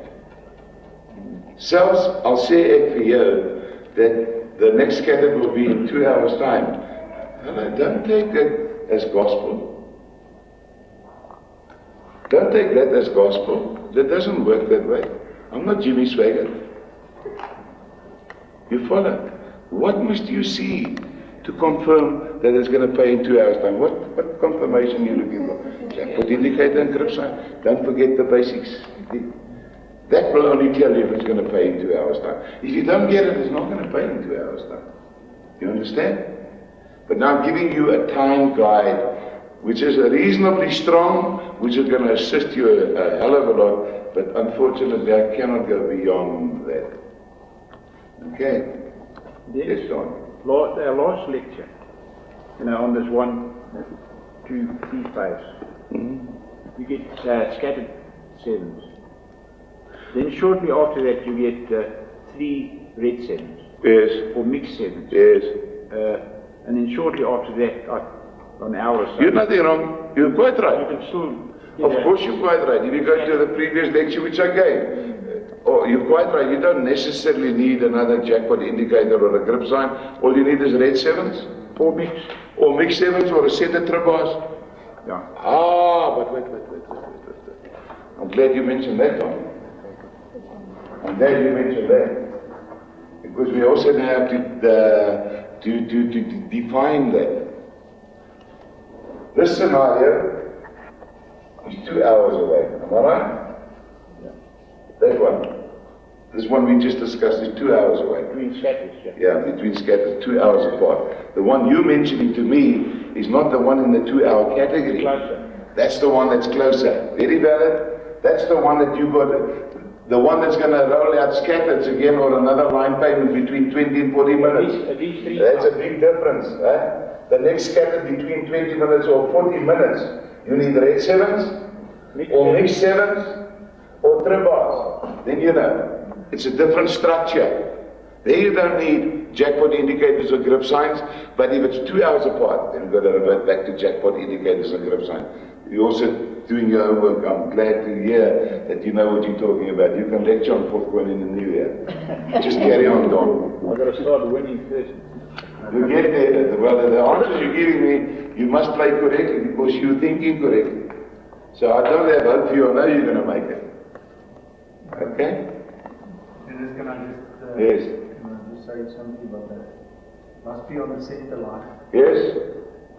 Selfs, I'll say it for you, that the next scatter will be in 2 hours' time. And I don't take that as gospel. Don't take that as gospel. That doesn't work that way. I'm not Jimmy Swaggart. You follow? What must you see to confirm that it's going to pay in 2 hours' time? What confirmation are you looking for? Jackpot indicator and grip sign. Don't forget the basics. That will only tell you if it's going to pay in 2 hours' time. If you don't get it, it's not going to pay in 2 hours' time. You understand? But now I'm giving you a time guide, which is reasonably strong, which is going to assist you a hell of a lot, but unfortunately I cannot go beyond that. Okay? Yes, John. Our last lecture, on this 1, 2, 3 fives, you get scattered 7s. Then shortly after that you get 3 red 7s. Yes. Or mixed 7s. Yes. And then shortly after that, on our side. You're nothing wrong. You're quite right. You can still Of course you're quite right. If you go to the previous lecture which I gave, you're quite right. You don't necessarily need another jackpot indicator or a grip sign. All you need is red 7s. Or mixed. Or mixed 7s or a set of trip bars. Yeah. But wait. I'm glad you mentioned that, Tom. I'm glad you mentioned that. Because we also have to define that. This scenario is 2 hours away. Am I right? Yeah. That one. This one we just discussed is 2 hours away. Between scatters, Yeah, between scatters, 2 hours apart. The one you're mentioning to me is not the one in the 2 hour category. Closer. That's the one that's closer. Very valid. That's the one that you got. The one that's going to roll out scatters again or another line payment between 20 and 40 minutes. At least 3 That's a big difference. The next scatter between 20 minutes or 40 minutes, you need red 7s or mixed 7s or trip bars. Then you know. It's a different structure. There you don't need jackpot indicators or grip signs, but if it's 2 hours apart, then you've got to revert back to jackpot indicators and grip signs. You're also doing your homework. I'm glad to hear that you know what you're talking about. You can lecture on fourth coin in the new year. Just carry on, Don. I've got to start winning first. You get there. Well, the answers you're giving me, you must play correctly because you're thinking correctly. So I don't have hope for you. I know you're going to make it. Okay? Dennis, can I just, Yes. Can I just say something about that? Must be on the center line. Yes?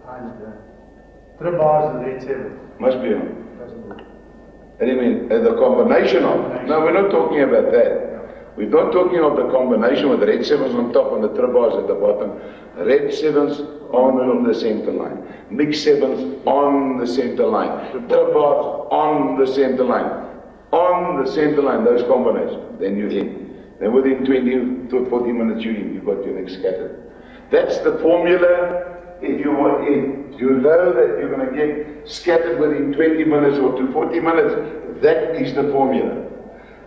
And trip bars and red 7. Must be on. What do you mean? The combination of? No, we're not talking about that. We're not talking of the combination with red 7s on top and the trip bars at the bottom. Red 7s on the center line. Mixed 7s on the center line. Trip bars on the center line. On the center line, those combinations. Then you're in. Then within 20 to 40 minutes you're in. You've got your next scatter. That's the formula. If you want, if you know that you're going to get scattered within 20 minutes or to 40 minutes, that is the formula.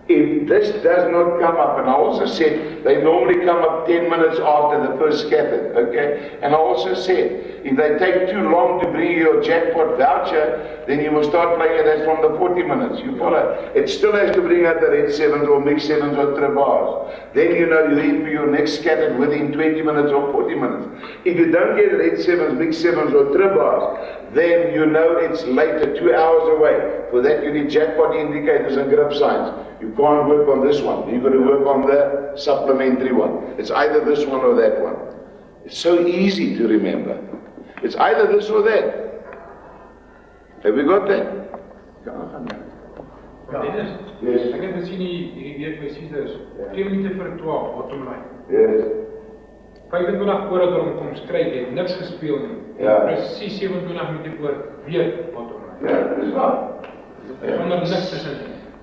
If this does not come up, and I also said they normally come up 10 minutes after the first scatter, okay? And I also said, if they take too long to bring you your jackpot voucher, then you will start playing it as from the 40 minutes. You follow? It still has to bring out the red 7s or mixed 7s or trip bars. Then you know you're in for your next scatter within 20 minutes or 40 minutes. If you don't get red 7s, mixed 7s or trip bars, then you know it's later, 2 hours away. For that you need jackpot indicators and grip signs. You can't work on this one. You've got to work on the supplementary one. It's either this one or that one. It's so easy to remember. It's either this or that. Have we got that? Dennis, yes. ek het gesien hierdie week by Caesars, 2 minute vir 12, bottom line. Yes. 25 voor dat hom kom skryf, het niks gespeel nie. Ja. Presies 27 minute voor weer bottom line. Ja, dis waar. Sonder niks tussen.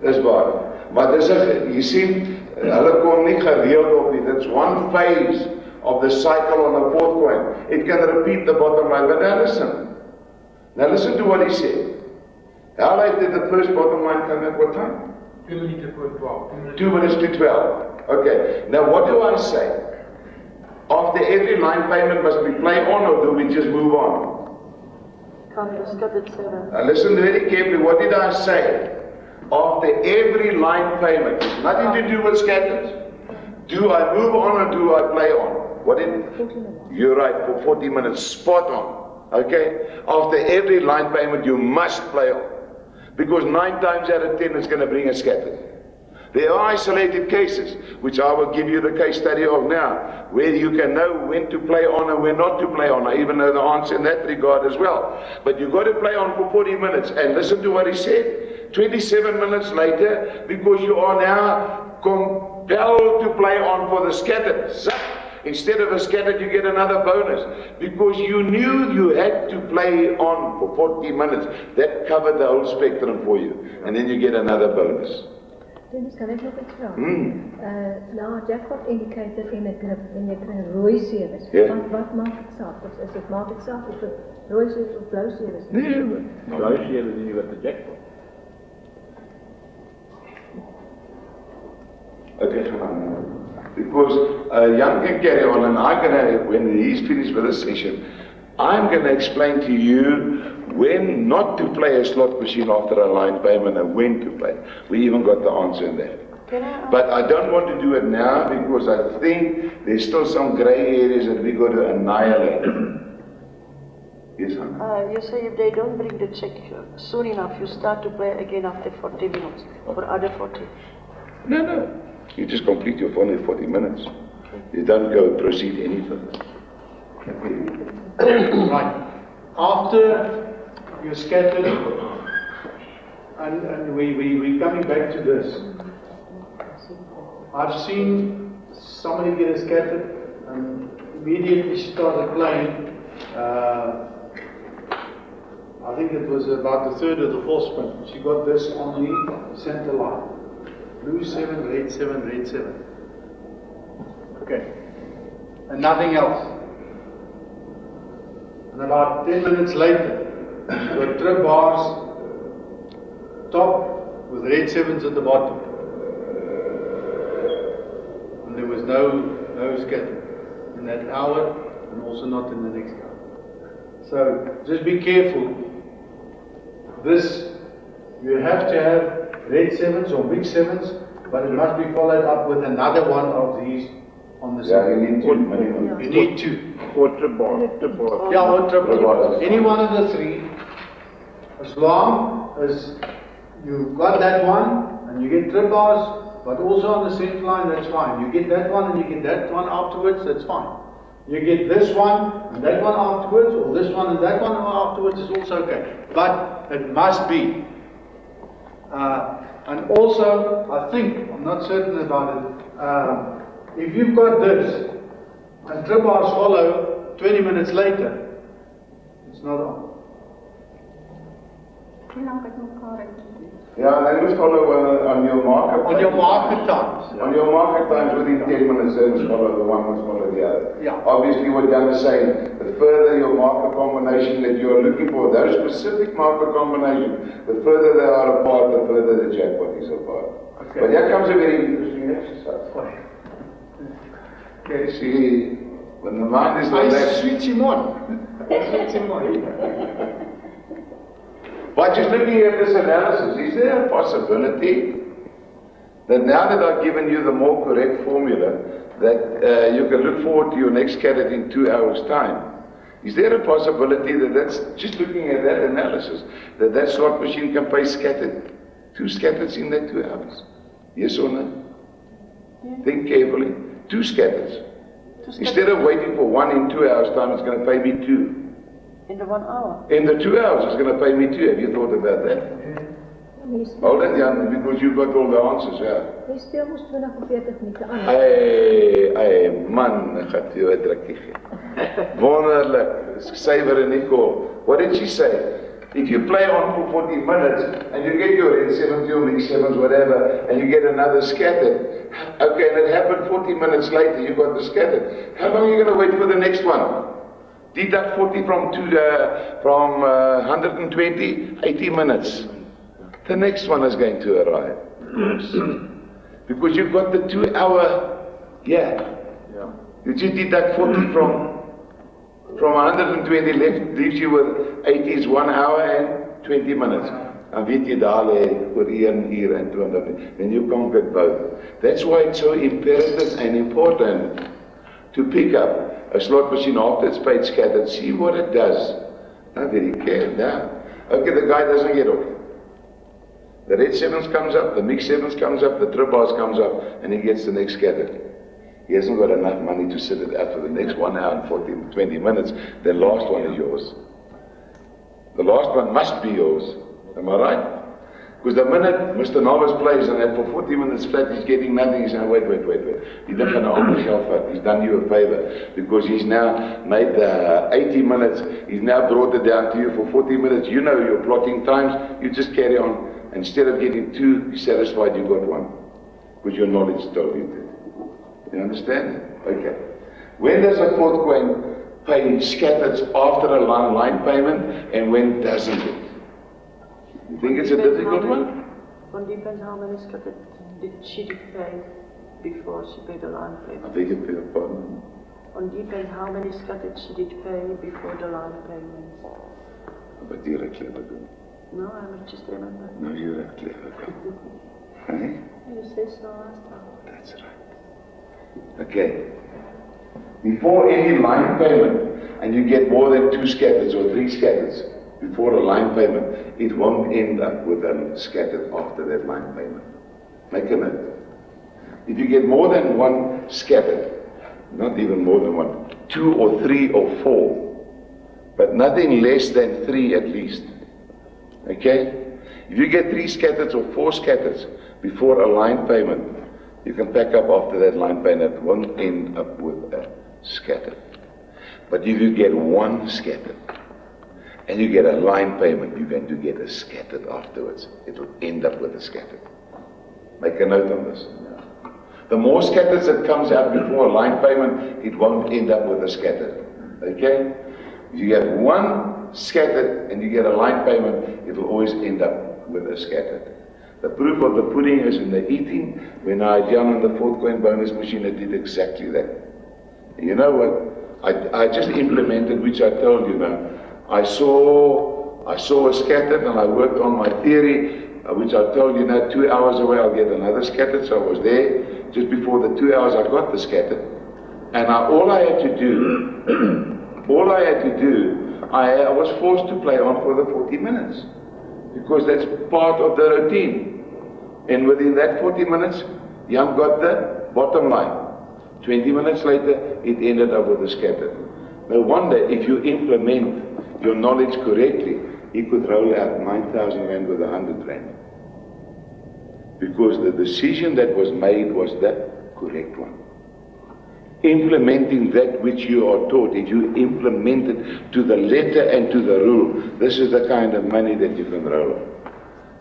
Dis waar. Maar dis jy sien, hulle kom nie gereeld op nie. It's one phase of the cycle on a fourth coin. It can repeat the bottom line, but now listen. Now listen to what he said. How late did the first bottom line come at what time? 2 minute voor 12. 2 minutes to 12. Okay. Now what do I say? After every line payment must we play on, or do we just move on? Can't discuss it, sir. Now listen very carefully. What did I say? After every line payment, it's nothing to do with scatters. Do I move on or do I play on? What did? You're right, for 40 minutes, spot on. Okay? After every line payment, you must play on. Because 9 times out of 10, it's going to bring a scatter. There are isolated cases, which I will give you the case study of now, where you can know when to play on and when not to play on. I even know the answer in that regard as well. But you've got to play on for 40 minutes. And listen to what he said. 27 minutes later, because you are now compelled to play on for the scattered. Instead of a scattered, you get another bonus. Because you knew you had to play on for 40 minutes. That covered the whole spectrum for you. And then you get another bonus. Dennis, kan ek nog iets vragen? Nou, jackpot indicator in een grip, en je krijgt rooi series. Yeah. Wat maakt het saak? Is het maakt het saak of het rooi series of blauw series? Nee, blauw series is niet wat de jackpot. Okay, because Jan can carry on, and I'm gonna, when he's finished with this session, I'm gonna explain to you when not to play a slot machine after a line payment and when to play. We even got the answer in that. But I don't want to do it now because I think there's still some grey areas that we got to annihilate. Yes, Anna? You say if they don't bring the check soon enough, you start to play again after 40 minutes or other 40. No. You just complete your phone in 40 minutes. You don't go proceed any further. Right. After you scattered, and we're coming back to this. I've seen somebody get a scattered and immediately started playing. I think it was about the third or the fourth spin. She got this on the center line. Blue 7, red 7, red 7. Okay. And nothing else. And about 10 minutes later, you got trip bars, top with red 7s at the bottom. And there was no scatter in that hour, and also not in the next hour. So just be careful. This, you have to have red 7s or big 7s, but it must be followed up with another one of these on the side. You need 2 minimum. You need 2. Or trip bar. Yeah, or triple bars. Any one of the 3, as long as you've got that one and you get trip bars, but also on the center line, that's fine. You get that one and you get that one afterwards, that's fine. You get this one and that one afterwards, or this one and that one afterwards is also okay. But it must be. And also, I think, I'm not certain about it, if you've got this, and trip bars follow 20 minutes later, it's not on. Yeah, they must follow on your market. On your market times. On your market times within 10 minutes, they must follow the one, must follow the other. Yeah. Obviously, what Jan is saying, the further your market combination that you are looking for, those specific market combinations, the further they are apart, the further the jackpot is apart. Okay. But here comes a very interesting exercise. Okay, see, when the mind is like that. I switch him on. But just looking at this analysis, is there a possibility that now that I've given you the more correct formula, that you can look forward to your next scatter in 2 hours' time? Is there a possibility that that's, just looking at that analysis, that slot machine can pay scattered, 2 scatters in that 2 hours? Yes or no? Think carefully. 2 scatters. Instead of waiting for 1 in 2 hours' time, it's going to pay me 2. In the 1 hour? In the 2 hours, it's going to pay me 2. Have you thought about that? Hold it, Jan, because you've got all the answers, yeah. Jy speel mos 20 of 40 minute aan. Hey, man, ek gaan vir jou 'n drukkie gee. Wonderlik. Syver en Nicole. What did she say? If you play on for 40 minutes and you get your red 70 or mix 7s, whatever, and you get another scattered, okay, and it happened 40 minutes later, you got the scattered. How long are you going to wait for the next one? Deduct 40 from 120, 80 minutes. The next one is going to arrive. Because you've got the 2 hour, yeah. You just deduct 40 from 120 left, leaves you with 80 is 1 hour and 20 minutes. En weet jy daar lê oor 1 uur en 20 minutes. Then you conquered both. That's why it's so imperative and important to pick up a slot machine after it's paid scattered, see what it does. Not very careful now. Okay, the guy doesn't get off. The red 7s comes up, the mix 7s comes up, the trip bars comes up, and he gets the next scattered. He hasn't got enough money to sit it out for the next 1 hour and 20 minutes. The last one is yours. The last one must be yours. Am I right? Because the minute Mr. Novice plays and then for 40 minutes flat he's getting nothing, he's saying, wait. He's not going to offer shelf out. He's done you a favor because he's now made the 80 minutes, he's now brought it down to you for 40 minutes. You know your plotting times, you just carry on. Instead of getting 2, you're satisfied you got 1. Because your knowledge told you to. You understand? Okay. When does a fourth coin pay scattered after a line payment and when doesn't it? You think it's a difficult one? It depends how many scattered she did pay before she paid the line payment. I beg your pardon? It depends how many scattered she did pay before the line payment. But you're a clever girl. No, I'm just remembering. No, you're a clever girl. Hey? You say so last time. That's right. Okay. Before any line payment, and you get more than 2 scatters or 3 scatters before a line payment, it won't end up with a scattered after that line payment. Make a note. If you get more than 1 scattered, not even more than 1, 2 or 3 or 4, but nothing less than 3 at least. Okay? If you get 3 scatters or 4 scatters before a line payment, you can pack up after that line payment. It won't end up with a scatter. But if you get 1 scatter and you get a line payment, you're going to get a scattered afterwards. It will end up with a scatter. Make a note on this. The more scatters that comes out before a line payment, it won't end up with a scatter. Okay? If you have 1 scattered and you get a line payment, it will always end up with a scattered. The proof of the pudding is in the eating. When I had Jan on the fourth coin bonus machine, I did exactly that. And you know what? I just implemented, which I told you now. I saw a scattered and I worked on my theory, which I told you now 2 hours away I'll get another scattered. So I was there just before the 2 hours I got the scattered. And all I had to do, I was forced to play on for the 40 minutes. Because that's part of the routine. And within that 40 minutes, Jan got the bottom line. 20 minutes later, it ended up with a scatter. No wonder if you implement your knowledge correctly, he could roll out 9,000 Rand with 100 Rand. Because the decision that was made was the correct one. Implementing that which you are taught, if you implement it to the letter and to the rule, this is the kind of money that you can roll on.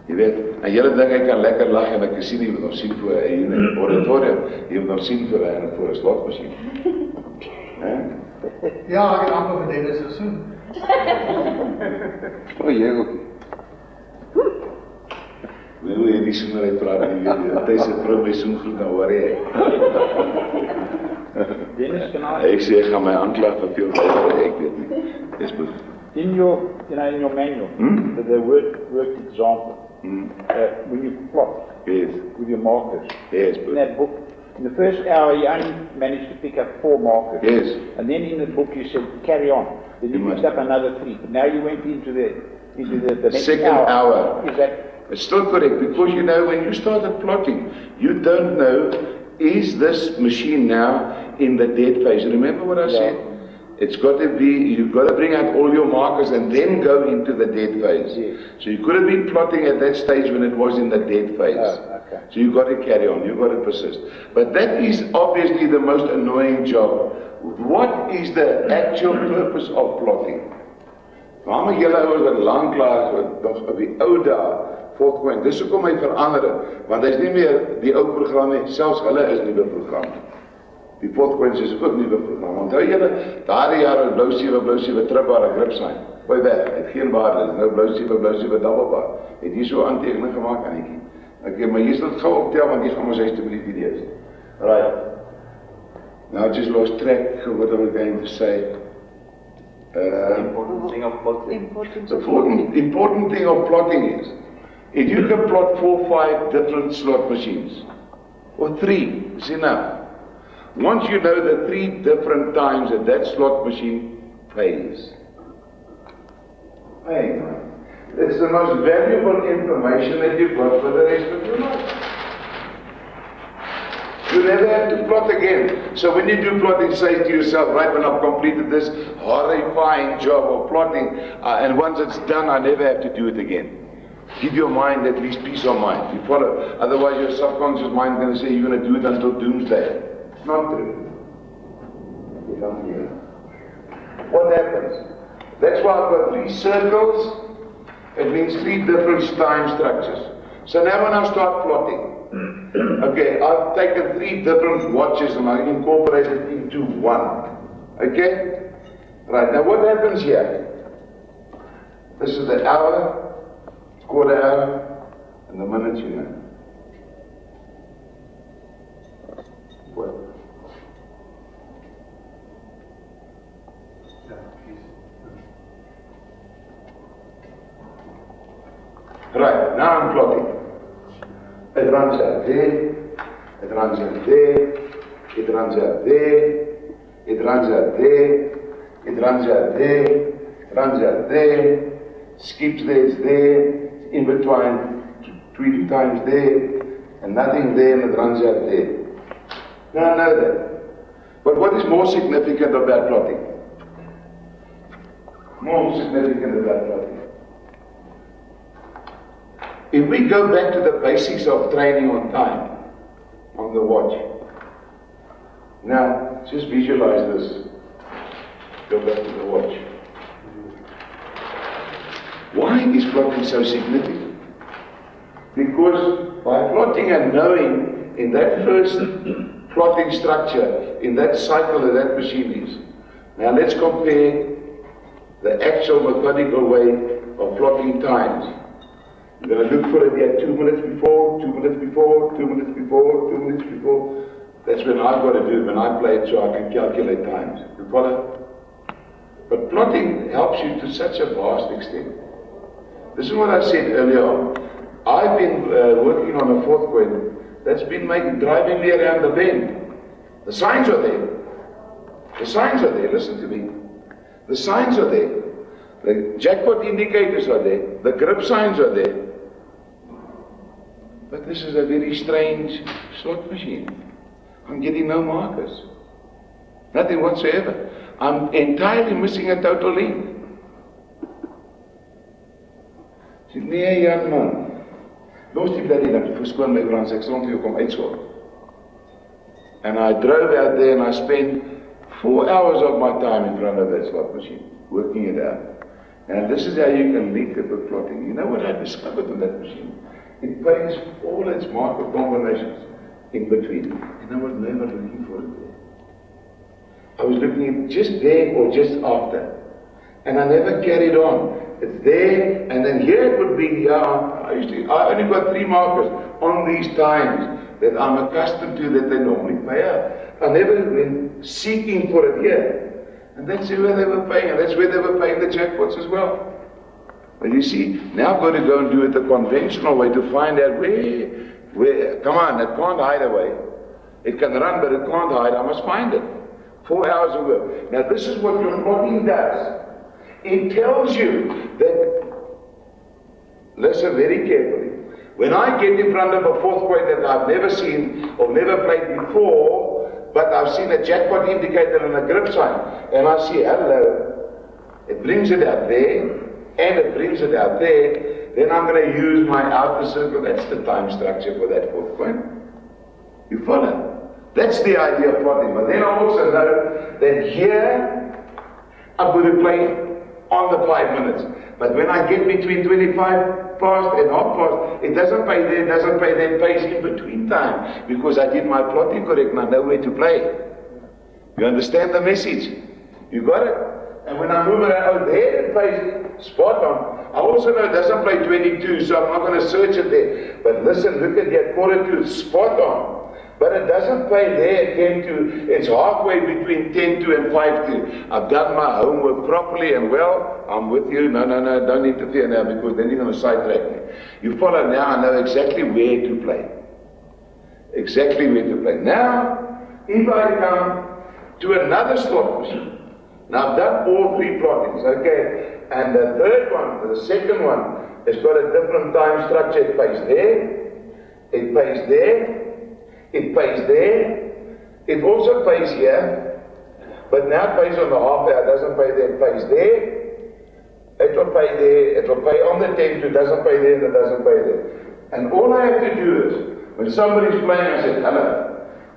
Jy weet, en julle dink ek kan lekker lag en ek sien jy moet nog sien voor een auditorium, jy moet nog sien voor een slotmachine. Ja, ek het amper vir Dennis gesoen. Jy ook. Wil jy nie soenerheid praat nie, jy sê vrou my soen goed, nou hoor jy. Dennis, can I? Ek sê, ek gaan my aanklag vir veel verder, ek weet nie. Yes, but in your manual, the worked example, when you plot with your markers, in that book, in the first hour you only managed to pick up 4 markers. Yes. And then in the book you said, carry on. Then you picked up another 3. But now you went into the next second hour. Is that? It's still correct, because you know, when you started plotting, You don't know, is this machine now in the dead phase? Remember what I said? It's got to be, you've got to bring out all your markers and then go into the dead phase. So you could have been plotting at that stage when it was in the dead phase. So you've got to carry on, you've got to persist. But that is obviously the most annoying job. What is the actual purpose of plotting? Waarom julle ouers wat lanklaas nog op die ou dae voortkom, dis hoekom hy verander het, want hy's nie meer die ou program nie, selfs hulle is nuwe program. Die voortkoms is ook nuwe program. Onthou julle, daardie jare blou 7 tribbare gripsign. Gooi weg, het geen waarde, nou blou 7 double bar. Het hier so aantekening gemaak aan netjie. Okay, maar hier sal dit gou optel want hier gaan ons huis te by die video's. Right. Now I just lost track of what I was going to say. Important thing of plotting. The important thing of plotting is, if you can plot 4 or 5 different slot machines, or 3 is enough. Once you know the 3 different times that slot machine pays. Hey, it's the most valuable information that you've got for the rest of your life. You never have to plot again. So when you do plotting, say to yourself, right, when I've completed this horrifying job of plotting, and once it's done, I never have to do it again. Give your mind at least peace of mind. You follow. Otherwise, your subconscious mind is going to say you're going to do it until doomsday. It's not true. You don't hear. What happens? That's why I've got 3 circles. It means 3 different time structures. So now when I start plotting, okay, I've taken 3 different watches and I incorporated it into one. Okay? Right, now what happens here? This is the hour, quarter hour, and the minutes, you know. What? Right, now I'm plotting. It runs out there, it runs out there, it runs out there, it runs out there, it runs out there, it runs out there, skips there, it's there, in between 20 times there, and nothing there, and it runs out there. Now I know that. But what is more significant about plotting? More significant about plotting. If we go back to the basics of training on time, on the watch. Now, just visualize this. Go back to the watch. Why is plotting so significant? Because by plotting and knowing in that first plotting structure, in that cycle that machine is. Now let's compare the actual methodical way of plotting times. You're going to look for it here 2 minutes before, 2 minutes before, 2 minutes before, 2 minutes before. That's when I've got to do it, when I play it so I can calculate times. You follow? But plotting helps you to such a vast extent. This is what I said earlier on. I've been working on a 4th coin that's been driving me around the bend. The signs are there. The signs are there, listen to me. The signs are there. The jackpot indicators are there. The grip signs are there. But this is a very strange slot machine. I'm getting no markers. Nothing whatsoever. I'm entirely missing a total link. Sê, nee Jan man, los die bloody ding, verskoon my Frans, ek stond hier kom uitskot. And I drove out there and I spent 4 hours of my time in front of that slot machine, working it out. And this is how you can link it with plotting. You know what I discovered on that machine? It pays all its marker combinations in between. And I was never looking for it there. I was looking at just there or just after. And I never carried on. It's there, and then here it would be, I only got 3 markers on these times that I'm accustomed to that they normally pay out. I never went seeking for it here. And that's where they were paying, and that's where they were paying the jackpots as well. But you see, now I've got to go and do it the conventional way to find out where, come on, it can't hide away. It can run, but it can't hide, I must find it. 4 hours of work. Now this is what your plotting does. It tells you that, listen very carefully, When I get in front of a fourth point that I've never seen or never played before, but I've seen a jackpot indicator and a grip sign, and I see, hello, it brings it out there, and it brings it out there, then I'm going to use my outer circle. That's the time structure for that fourth point. You follow? That's the idea of plotting. But then I also know that here, I'm going to play on the 5 minutes. But when I get between 25 past and half past, it doesn't pay there, it doesn't pay there, it pays in between time. Because I did my plotting correct and I know where to play. You understand the message? You got it? And when I move it out there, it pays spot on. I also know it doesn't play 22, so I'm not going to search it there. But listen, look at that, quarter to, spot on. But it doesn't pay there 10 to, it's halfway between 10 to and 5 to. I've done my homework properly and well, I'm with you. No, don't interfere now because then you're going to sidetrack me. You follow now, I know exactly where to play. Exactly where to play. Now, if I come to another slot machine, now I've done all three plottings, okay? And the third one, the second one, has got a different time structure. It pays there, it pays there, it pays there, it also pays here, but now it pays on the half hour, it doesn't pay there, it pays there, it will pay there, it will pay on the 10 to, it doesn't pay there, and it doesn't pay there. And all I have to do is, when somebody's playing, I say, hello,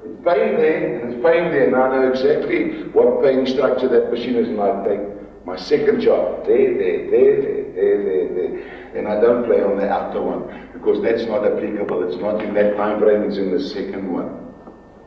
it's paying there, and it's paying there, and I know exactly what paying structure that machine is, and I take my second chart, there, and I don't play on the outer one, because that's not applicable, it's not in that time frame, it's in the second one.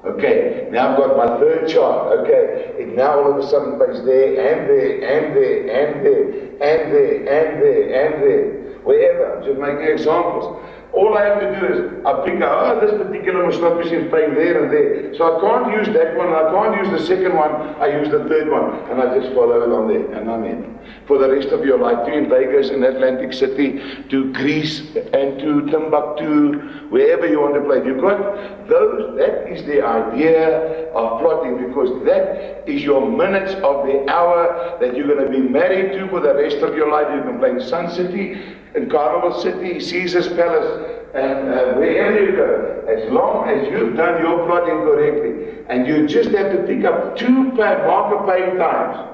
Okay, now I've got my third chart, okay, it now all of a sudden pays there, and there, and there, and there, and there, and there, and there, wherever, I'm just making examples. All I have to do is, I pick out, this particular slot machine is playing there and there. So I can't use that one, I can't use the second one, I use the third one, and I just follow it on there, and I'm in. For the rest of your life, to in Vegas, in Atlantic City, to Greece, and to Timbuktu, wherever you want to play. You got those, that is the idea of plotting, because that is your minutes of the hour that you're going to be married to for the rest of your life. You can play in Sun City, in Carnival City, Caesar's Palace, and wherever you go, as long as you've done your plotting correctly, and you just have to pick up 2 marker paying times,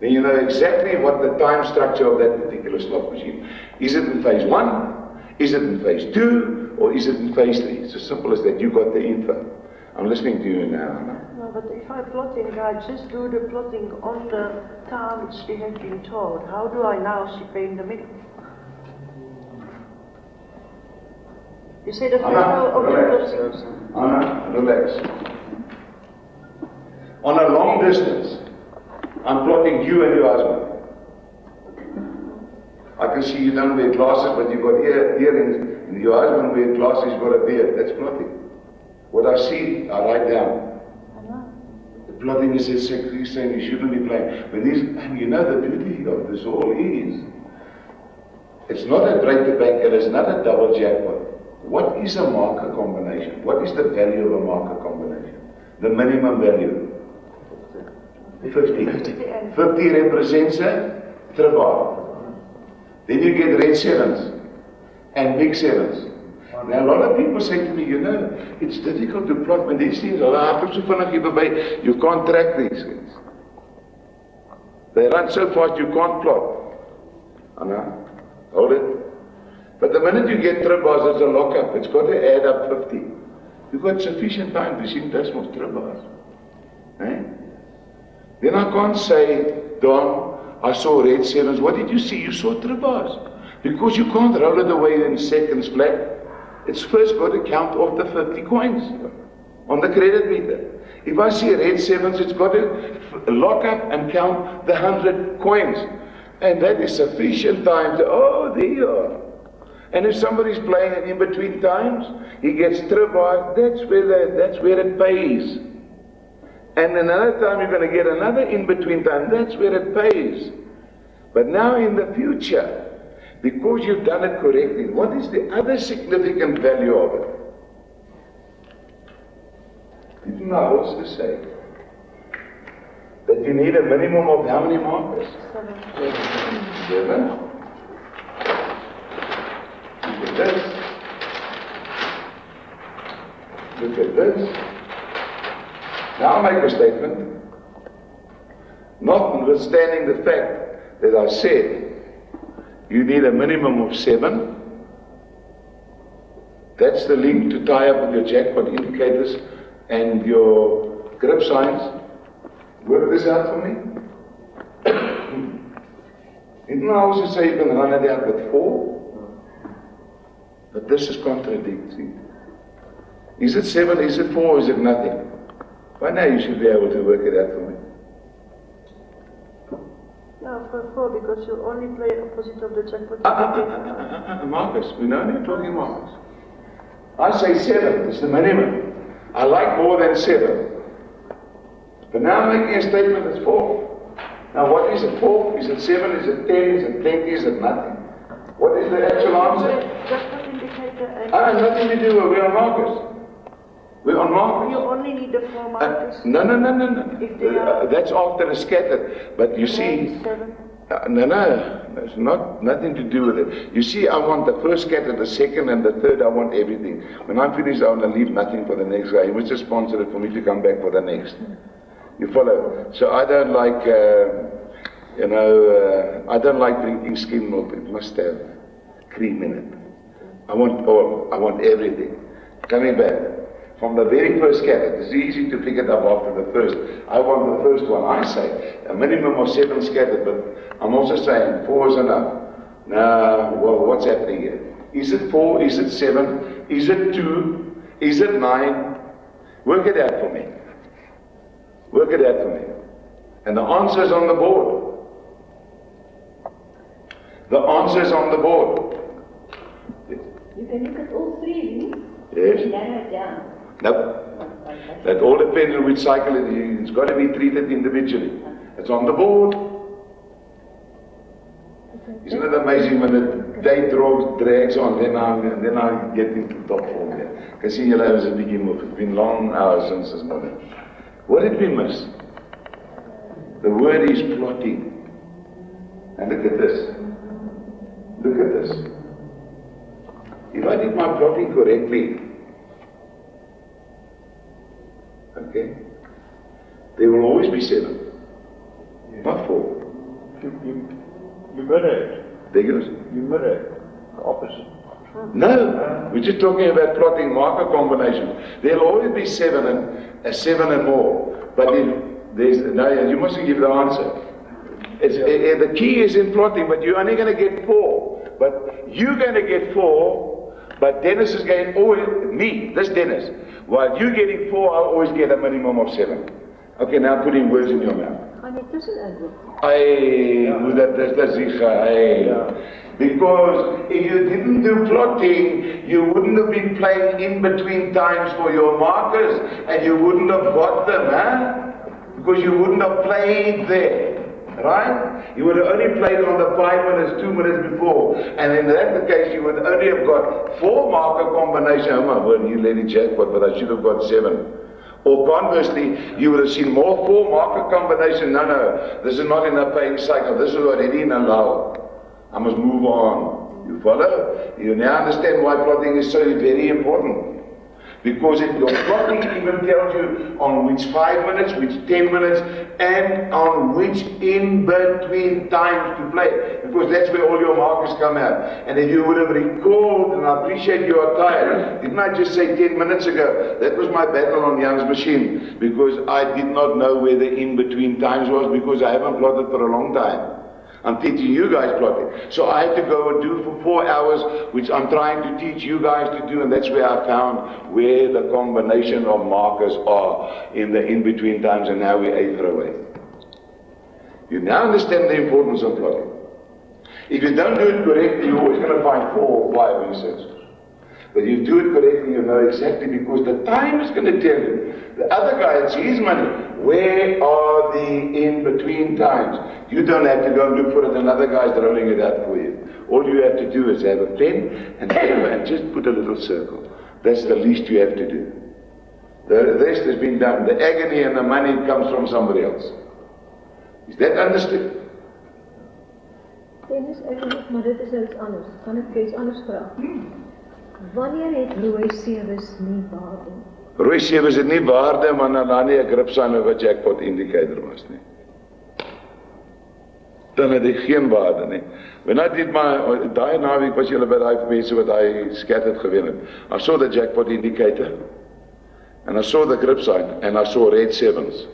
then you know exactly what the time structure of that particular slot machine. Is it in phase 1? Is it in phase 2? Or is it in phase 3? It's as simple as that. You got the info. I'm listening to you now. No, but if I'm plotting, I just do the plotting on the time which we have been told. How do I now see pay in the middle? You say the final of the plotting. Anna, relax. On a long distance, I'm plotting you and your husband. I can see you don't wear glasses, but you've got earrings, and your husband wears glasses, you've got a beard. That's plotting. What I see, I write down. The plotting is exactly saying you shouldn't be playing. But and you know the beauty of this all is, it's not a break the bank, it is not a double jackpot. What is a marker combination? What is the value of a marker combination? The minimum value. 50. 50 represents a triple. Then you get red sevens and big sevens. Now a lot of people say to me, you know, it's difficult to plot when these things are you can't track these things. They run so fast you can't plot. Anna, hold it. But the minute you get tribars, it's a lockup. It's got to add up 50. You've got sufficient time to see decimals tribars. Eh? Then I can't say, Don, I saw red sevens. What did you see? You saw tribars. Because you can't roll it away in seconds flat. It's first got to count off the 50 coins on the credit meter. If I see red sevens, it's got to lock up and count the 100 coins. And that is sufficient time to, oh, there you are. And if somebody's playing in between times, he gets tribars, that's where it pays. And another time you're going to get another in-between time, that's where it pays. But now in the future, because you've done it correctly, what is the other significant value of it? Didn't I also say that you need a minimum of how many markers? 7. Look at this. Look at this. Now I make a statement, notwithstanding the fact that I said you need a minimum of 7. That's the link to tie up with your jackpot indicators and your grip signs. Work this out for me. Didn't I also say you can run it out with 4? But this is contradictory. Is it 7, is it 4, is it nothing? By now you should be able to work it out for me. Yeah, for 4, because you only play opposite of the jackpot. Marcus, we're only talking Marcus. I say 7 is the minimum. I like more than 7. But now I'm making a statement that's 4. Now what is it? 4? Is it 7? Is it 10? Is it 20? Is it nothing? What is the actual answer? Jackpot indicator and... I have nothing to do with it. We're on Marcus. We're on Marcus. You only need the 4 markers. No. If they are... That's after a scattered. But you see... 7. No, it's nothing to do with it. You see, I want the first scatter, the second, and the third. I want everything. When I'm finished, I want to leave nothing for the next guy. He must just sponsor it for me to come back for the next. You follow? So I don't like, I don't like drinking skim milk. It must have cream in it. I want all. I want everything. Coming back. From the very first scatter, it's easy to pick it up after the first. I want the first one. I say a minimum of 7 scattered, but I'm also saying 4 is enough. Now, well, what's happening here? Is it 4? Is it 7? Is it 2? Is it 9? Work it out for me. Work it out for me. And the answer is on the board. The answer is on the board. You can look at all 3, Yes. and narrow it down. Nope. That all depends on which cycle it is. It's got to be treated individually. It's on the board. Isn't it amazing when the day drags on, then I get into top form here. Can see your life is a big move. It's been long hours since this morning. What did we miss? The word is plotting. And look at this. Look at this. If I did my plotting correctly, okay, there will always be 7, not 4. You mirror it. There goes. You mirror it. The opposite. No, we're just talking about plotting marker combinations. There'll always be 7 and more. But you mustn't give the answer. The key is in plotting, but you're only going to get 4. But you're going to get 4, but Dennis is going, this Dennis. While you're getting 4, I'll always get a minimum of 7. Okay, now putting words in your mouth. Because if you didn't do plotting, you wouldn't have been playing in between times for your markers, and you wouldn't have got them, Because you wouldn't have played there. Right? You would have only played on the 5 minutes, 2 minutes before. And in that case, you would only have got 4 marker combination. Oh my word, you lady jackpot, but I should have got 7. Or conversely, you would have seen more 4 marker combination. No, this is not in a paying cycle. This is already in a lull. I must move on. You follow? You now understand why plotting is so very important. Because your plotting even tells you on which 5 minutes, which 10 minutes, and on which in-between times to play. Because that's where all your markers come out. And if you would have recalled, and I appreciate you are tired, didn't I just say 10 minutes ago, that was my battle on Jan's machine, because I did not know where the in-between times was, because I haven't plotted for a long time. I'm teaching you guys plotting. So I had to go and do for 4 hours, which I'm trying to teach you guys to do, and that's where I found where the combination of markers are in the in-between times, and now we're either away. You now understand the importance of plotting. If you don't do it correctly, you're always going to find 4 or 5 inserts. But you do it correctly, you know exactly, because the time is going to tell you. The other guy, it's his money. Where are the in-between times? You don't have to go and look for it, another guy's rolling it out for you. All you have to do is have a pen and paper and just put a little circle. That's the least you have to do. The rest has been done. The agony and the money comes from somebody else. Is that understood? Dennis, maar dit is nou iets anders. Kan ek iets anders vraag? Wanneer het rooi series nie waarde? Rooi 7 is dit nie waarde, maar daar nie 'n grip sign of 'n jackpot indicator was nie. Dan het hy geen waarde nie. When I did my, daai naweek was julle by daai mense wat daai skat het gewen het. I saw the jackpot indicator, and I saw the grip sign, and I saw red 7s.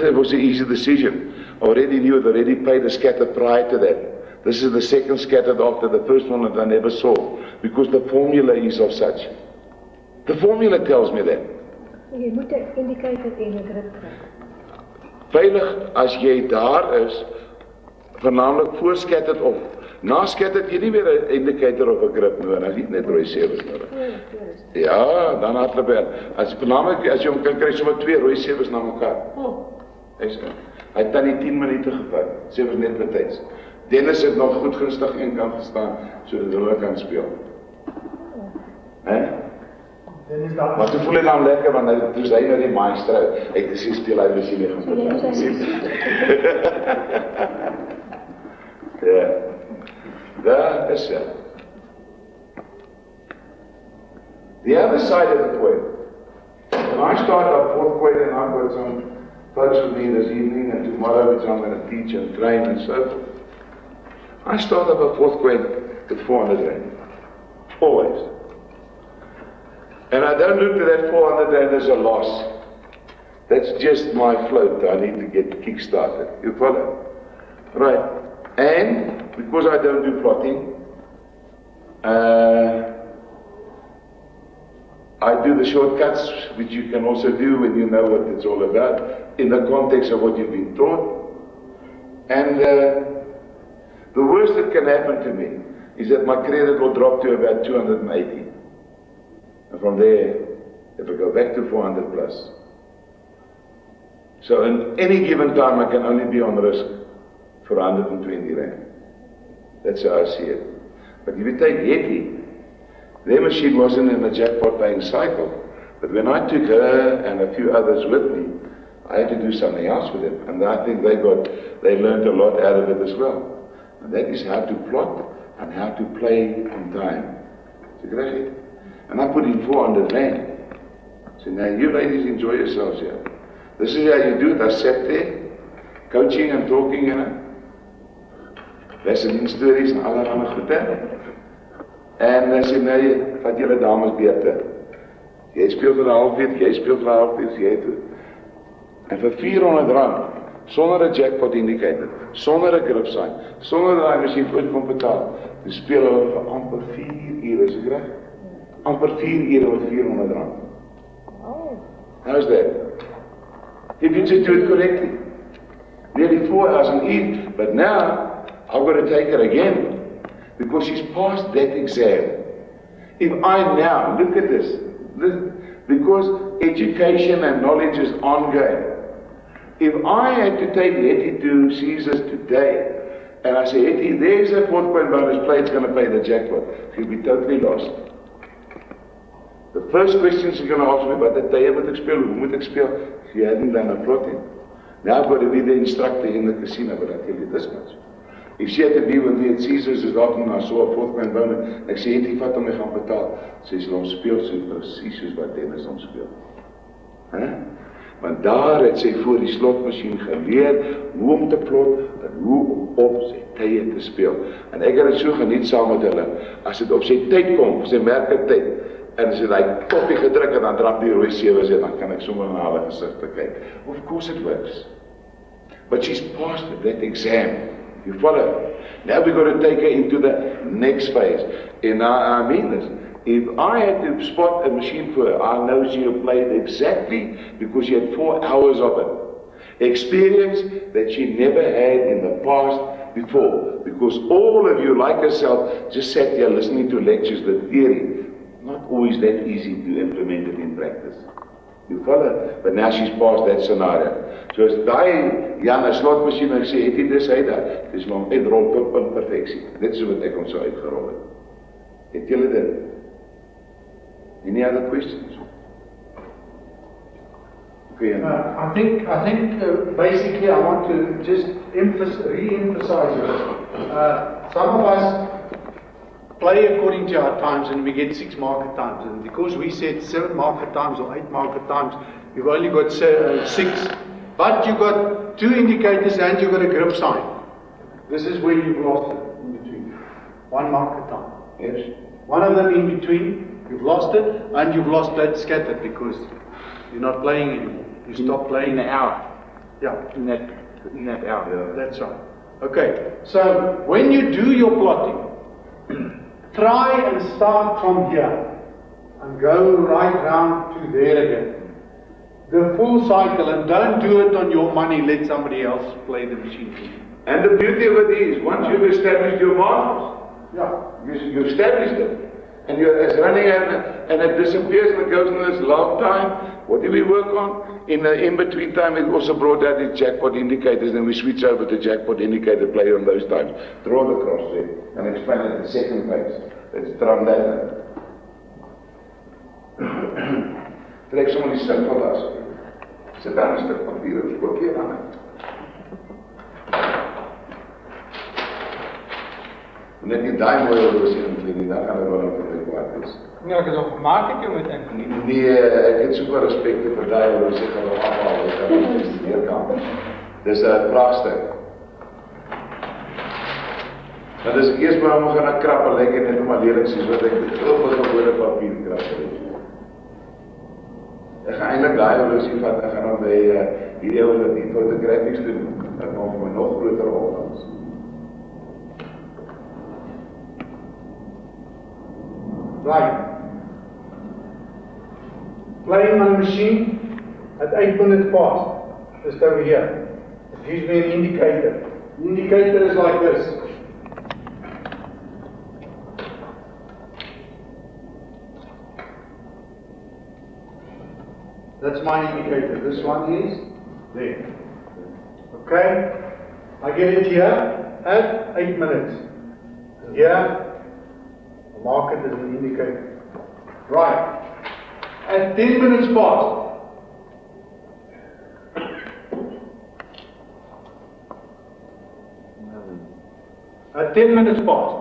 It was an easy decision. I already knew it, already paid the scatter prior to that. This is the second scatter after the first one that I never saw, because the formula is of such. The formula tells me that. Jy moet 'n indicator en 'n grip kry. Veilig as jy daar is, voornamelijk voor skat het op. Na skat het jy nie meer 'n indicator of 'n grip nodig, jy het net rooi 7's nodig. Ja, dan hardloop hy. As voornamelijk as jy hom kan kry sommer 2 rooi 7's na mekaar. Hy het dan die 10 minute gevat. 7's net betyds. Dennis het nog goed gunstig een kant gestaan sodat hulle kan speel. Maar toe voel hy dan lekker want toe is hy nou die maestro. Ek het gesê speel hy musie nie gaan ja, daar is het. The other side of the coin. When I start up fourth coin and I've got some folks with me this evening and tomorrow which I'm going to teach and train and so forth. I start up a fourth coin with 400 rand. Always. And I don't look at that 400 rand as a loss. That's just my float. I need to get kick-started. You follow? Right. And because I don't do plotting, I do the shortcuts, which you can also do when you know what it's all about, in the context of what you've been taught. And the worst that can happen to me is that my credit will drop to about 280. And from there, if I go back to 400 plus. So in any given time, I can only be on risk for 120 rand. That's how I see it. But if you take Yeti, their machine wasn't in a jackpot paying cycle. But when I took her and a few others with me, I had to do something else with them. And I think they learned a lot out of it as well. And that is how to plot and how to play on time. So great. And I put in 400 rand. So now you ladies enjoy yourselves here. This is how you do it. I sat there, coaching and talking, you know. Vaseline stories en allerhande goede. En dan sê nee, vat julle dames beurte. Jy speel vir 'n halfuur, jy speel vir 'n halfuur, jy toe. En vir 400 rand, sonder 'n jackpot indicator, sonder 'n grip sign, sonder dat hy masjien ooit kon betaal, dan speel hulle vir amper 4 ure, is ek reg? Amper 4 ure met 400 rand. How's that? If you just do it correctly. Nearly 4 hours an eat, but now I've got to take her again because she's passed that exam. If I now, look at this, because education and knowledge is ongoing. If I had to take Hetty to Caesars today, and I say, Hetty, there's a 4th point bonus play, it's going to pay the jackpot, she'll be totally lost. The first question she's going to ask me, wat het jy moet ek speel, hoe moet ek speel? She hadn't done a plotting. Now I've got to be the instructor in the casino, but I tell you this much. If she had to be with me at Caesars, is daar toen I saw a 4th point bonus, ek sê, Hetty, vat om my gaan betaal. Sy sê, ons speel so precies soos wat Dennis ons speel. Want daar het sy voor die slotmachine geleer hoe om te plot en hoe om op sy tye te speel. En ek het het so geniet saam met hulle. As het op sy tyd kom, sy merkertyd, en as hy die koppie gedruk en dan drap die rooi 7's en dan kan ek sommer na hulle gezicht kyk. Of course it works. But she's passed that exam. You follow? Now we've got to take her into the next phase. And I mean this. If I had to spot a machine for her, I know she'll play it exactly because she had 4 hours of it. Experience that she never had in the past before. Because all of you, like herself, just sat here listening to lectures, the theory. Not always that easy to implement it in practice. You follow? But now she's passed that scenario. So as die Jan slotmachine, ek sê, het jy dis uit daar? Dis maar uitrol tot in perfectie. Dit is wat ek ons so uitgerol het. Het julle dit? Any other questions? Okay, I think basically I want to just re-emphasize it. Some of us play according to our times, and we get 6 market times. And because we said 7 market times or 8 market times, you've only got 6. But you've got 2 indicators and you've got a grip sign. This is where you've lost it in between. 1 market time. Yes. One of them in between, you've lost it, and you've lost that scattered because you're not playing anymore. You stop playing. In the hour. Yeah. In that hour. Yeah, that's right. Okay, so when you do your plotting, try and start from here and go right round to there again. The full cycle, and don't do it on your money, let somebody else play the machine for you. And the beauty of it is, once you've established your markers, you established it, and it's running and it disappears and it goes in this long time. What do we work on? In the in-between time, we also brought out these jackpot indicators, and we switch over to jackpot indicator play on those times. Draw the cross there and explain it the second page. Let's drum that in. Trek sommer die sin van das. Sit daar 'n stuk papier en spook hier aan. Net die daai mooi horlosie in dan gaan hulle wel vir my kwaad wees. Nee, ek is al gemaak het jy met dink. Nee, ek het super respek vir daai horlosie gaan hulle afhaal. Ek kan nie meer kan. Dis 'n pragtig. Maar dis eers maar om gaan krap en lyk net om alleen sies wat ek op gewone papier krap. Ek gaan eintlik daai horlosie vat en gaan dan by hierdie ou wat die photographies doen. Dat maak my nog groter opnames. Right. Playing my machine at 8 minutes past. Just over here. It gives me an indicator. The indicator is like this. That's my indicator. This one is there. Okay? I get it here at 8 minutes. And here, the market is an indicator. Right. At 10 minutes past. At 10 minutes past.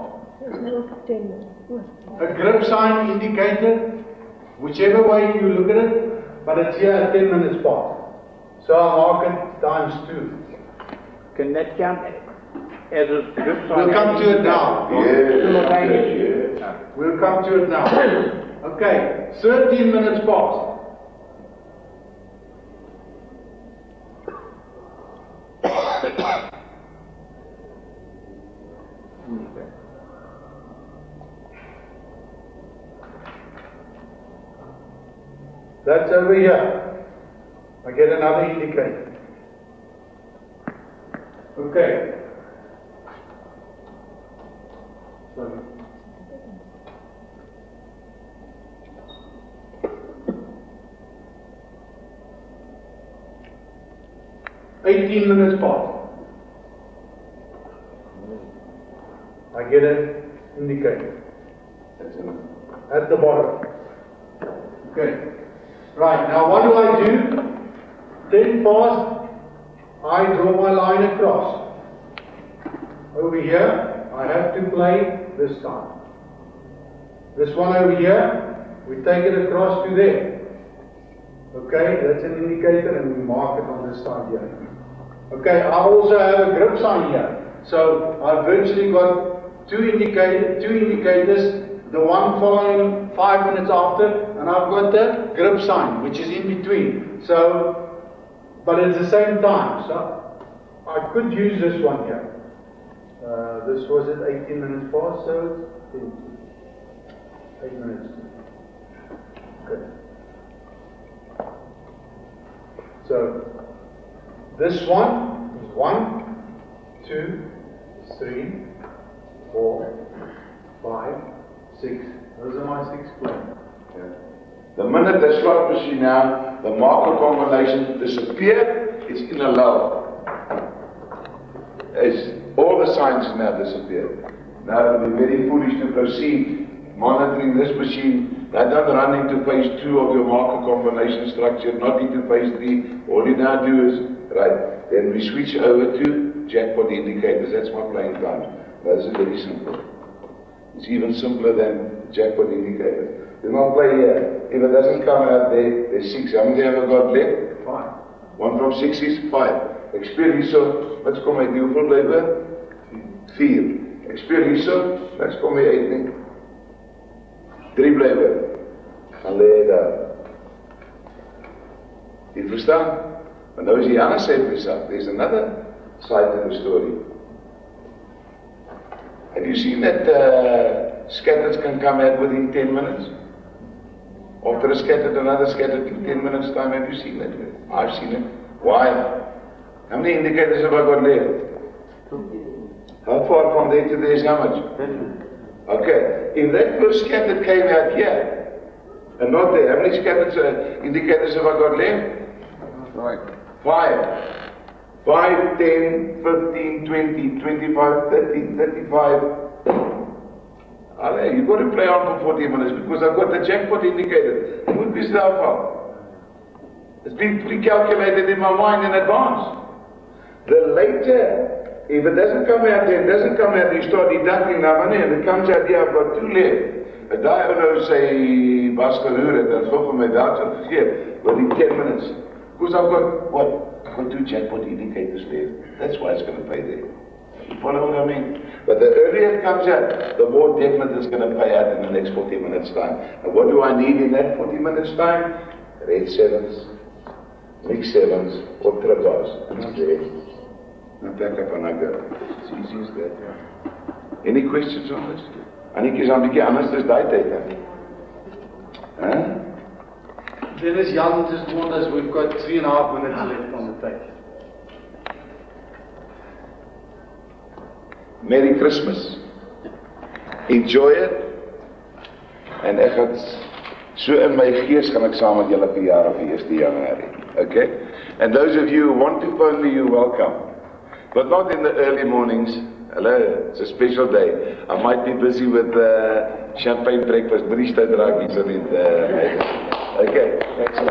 A grip sign indicator, whichever way you look at it, but it's here at 10 minutes past. So our market times 2. Can that count as a grip sign? We'll come to it now. We'll come to it now. Okay, 13 minutes past. That's over here. I get another indicator. Okay. Sorry. $18 minutes past. I get an indicator. At the bottom. Okay. Right, now what do I do? 10 past, I draw my line across. Over here, I have to play this time. This one over here, we take it across to there. Okay, that's an indicator and we mark it on this side here. Okay, I also have a grip sign here. So I've virtually got two indicators, the one following 5 minutes after, and I've got the grip sign, which is in between. So, but it's the same time. So I could use this one here. This was at 18 minutes past, so it's 8 minutes. Okay. So this one is 1, 2, 3, 4, 5, 6. Those are my 6 players. Yeah. The minute the slot machine now, the marker combination disappeared, it's in a lull. As all the signs now disappeared. Now it would be very foolish to proceed monitoring this machine. Now don't run into phase 2 of your marker combination structure, not into phase 3. All you now do is, right, then we switch over to jackpot indicators. That's my playing time. That is very simple. It's even simpler than jackpot indicator. Then I'll play here. If it doesn't come out there, there's 6. How many have I got left? 5. 1 from 6 is 5. Ek speel hierso, wat kom uit die hoeveel bly oor? 4. Ek speel hierso, wat kom hy uit nie? 3 bly oor. Dan lê hy daar. You verstaan? Maar nou is die ander side van die saak. There's another side to the story. Have you seen that scatters can come out within 10 minutes? After a scattered, another scattered in 10 minutes time. Have you seen that? I've seen it. Why? How many indicators have I got left? How far from there to there is how much? Okay. If that first scattered came out here, and not there, how many scattered indicators have I got left? 5. 5, 10, 15, 20, 25, 30, 35. You've got to play on for 40 minutes because I've got the jackpot indicator. It would be self-help. It's been pre-calculated in my mind in advance. The later, if it doesn't come out there, it doesn't come out, you start deducting that money and it comes out here, I've got 2 left. A die nou say, Baskeroer, dan gou vir my voucher vergeet, but in 10 minutes. Because I've got, what? I've got 2 jackpot indicators left. That's why it's going to pay there. You follow what I mean? But the earlier it comes out, the more definite it's going to pay out in the next 40 minutes time. And what do I need in that 40 minutes time? Red 7s, mixed 7s, or triples. And I'm there. Now back up and I go. It's easy as that. Any questions on this? Anniekie is aan 'n bietjie anders as daai tyd, hè? Huh? Dennis, Jan just warned us we've got 3.5 minutes left on the tape. Merry Christmas. Enjoy it. En ek gaan so in my gees gaan ek saam met julle verjaar op die 1 Januarie. Okay? And those of you who want to phone me, you're welcome. But not in the early mornings. Hello, it's a special day. I might be busy with champagne breakfast, 3 tyd raak iets in. Okay, thanks a lot.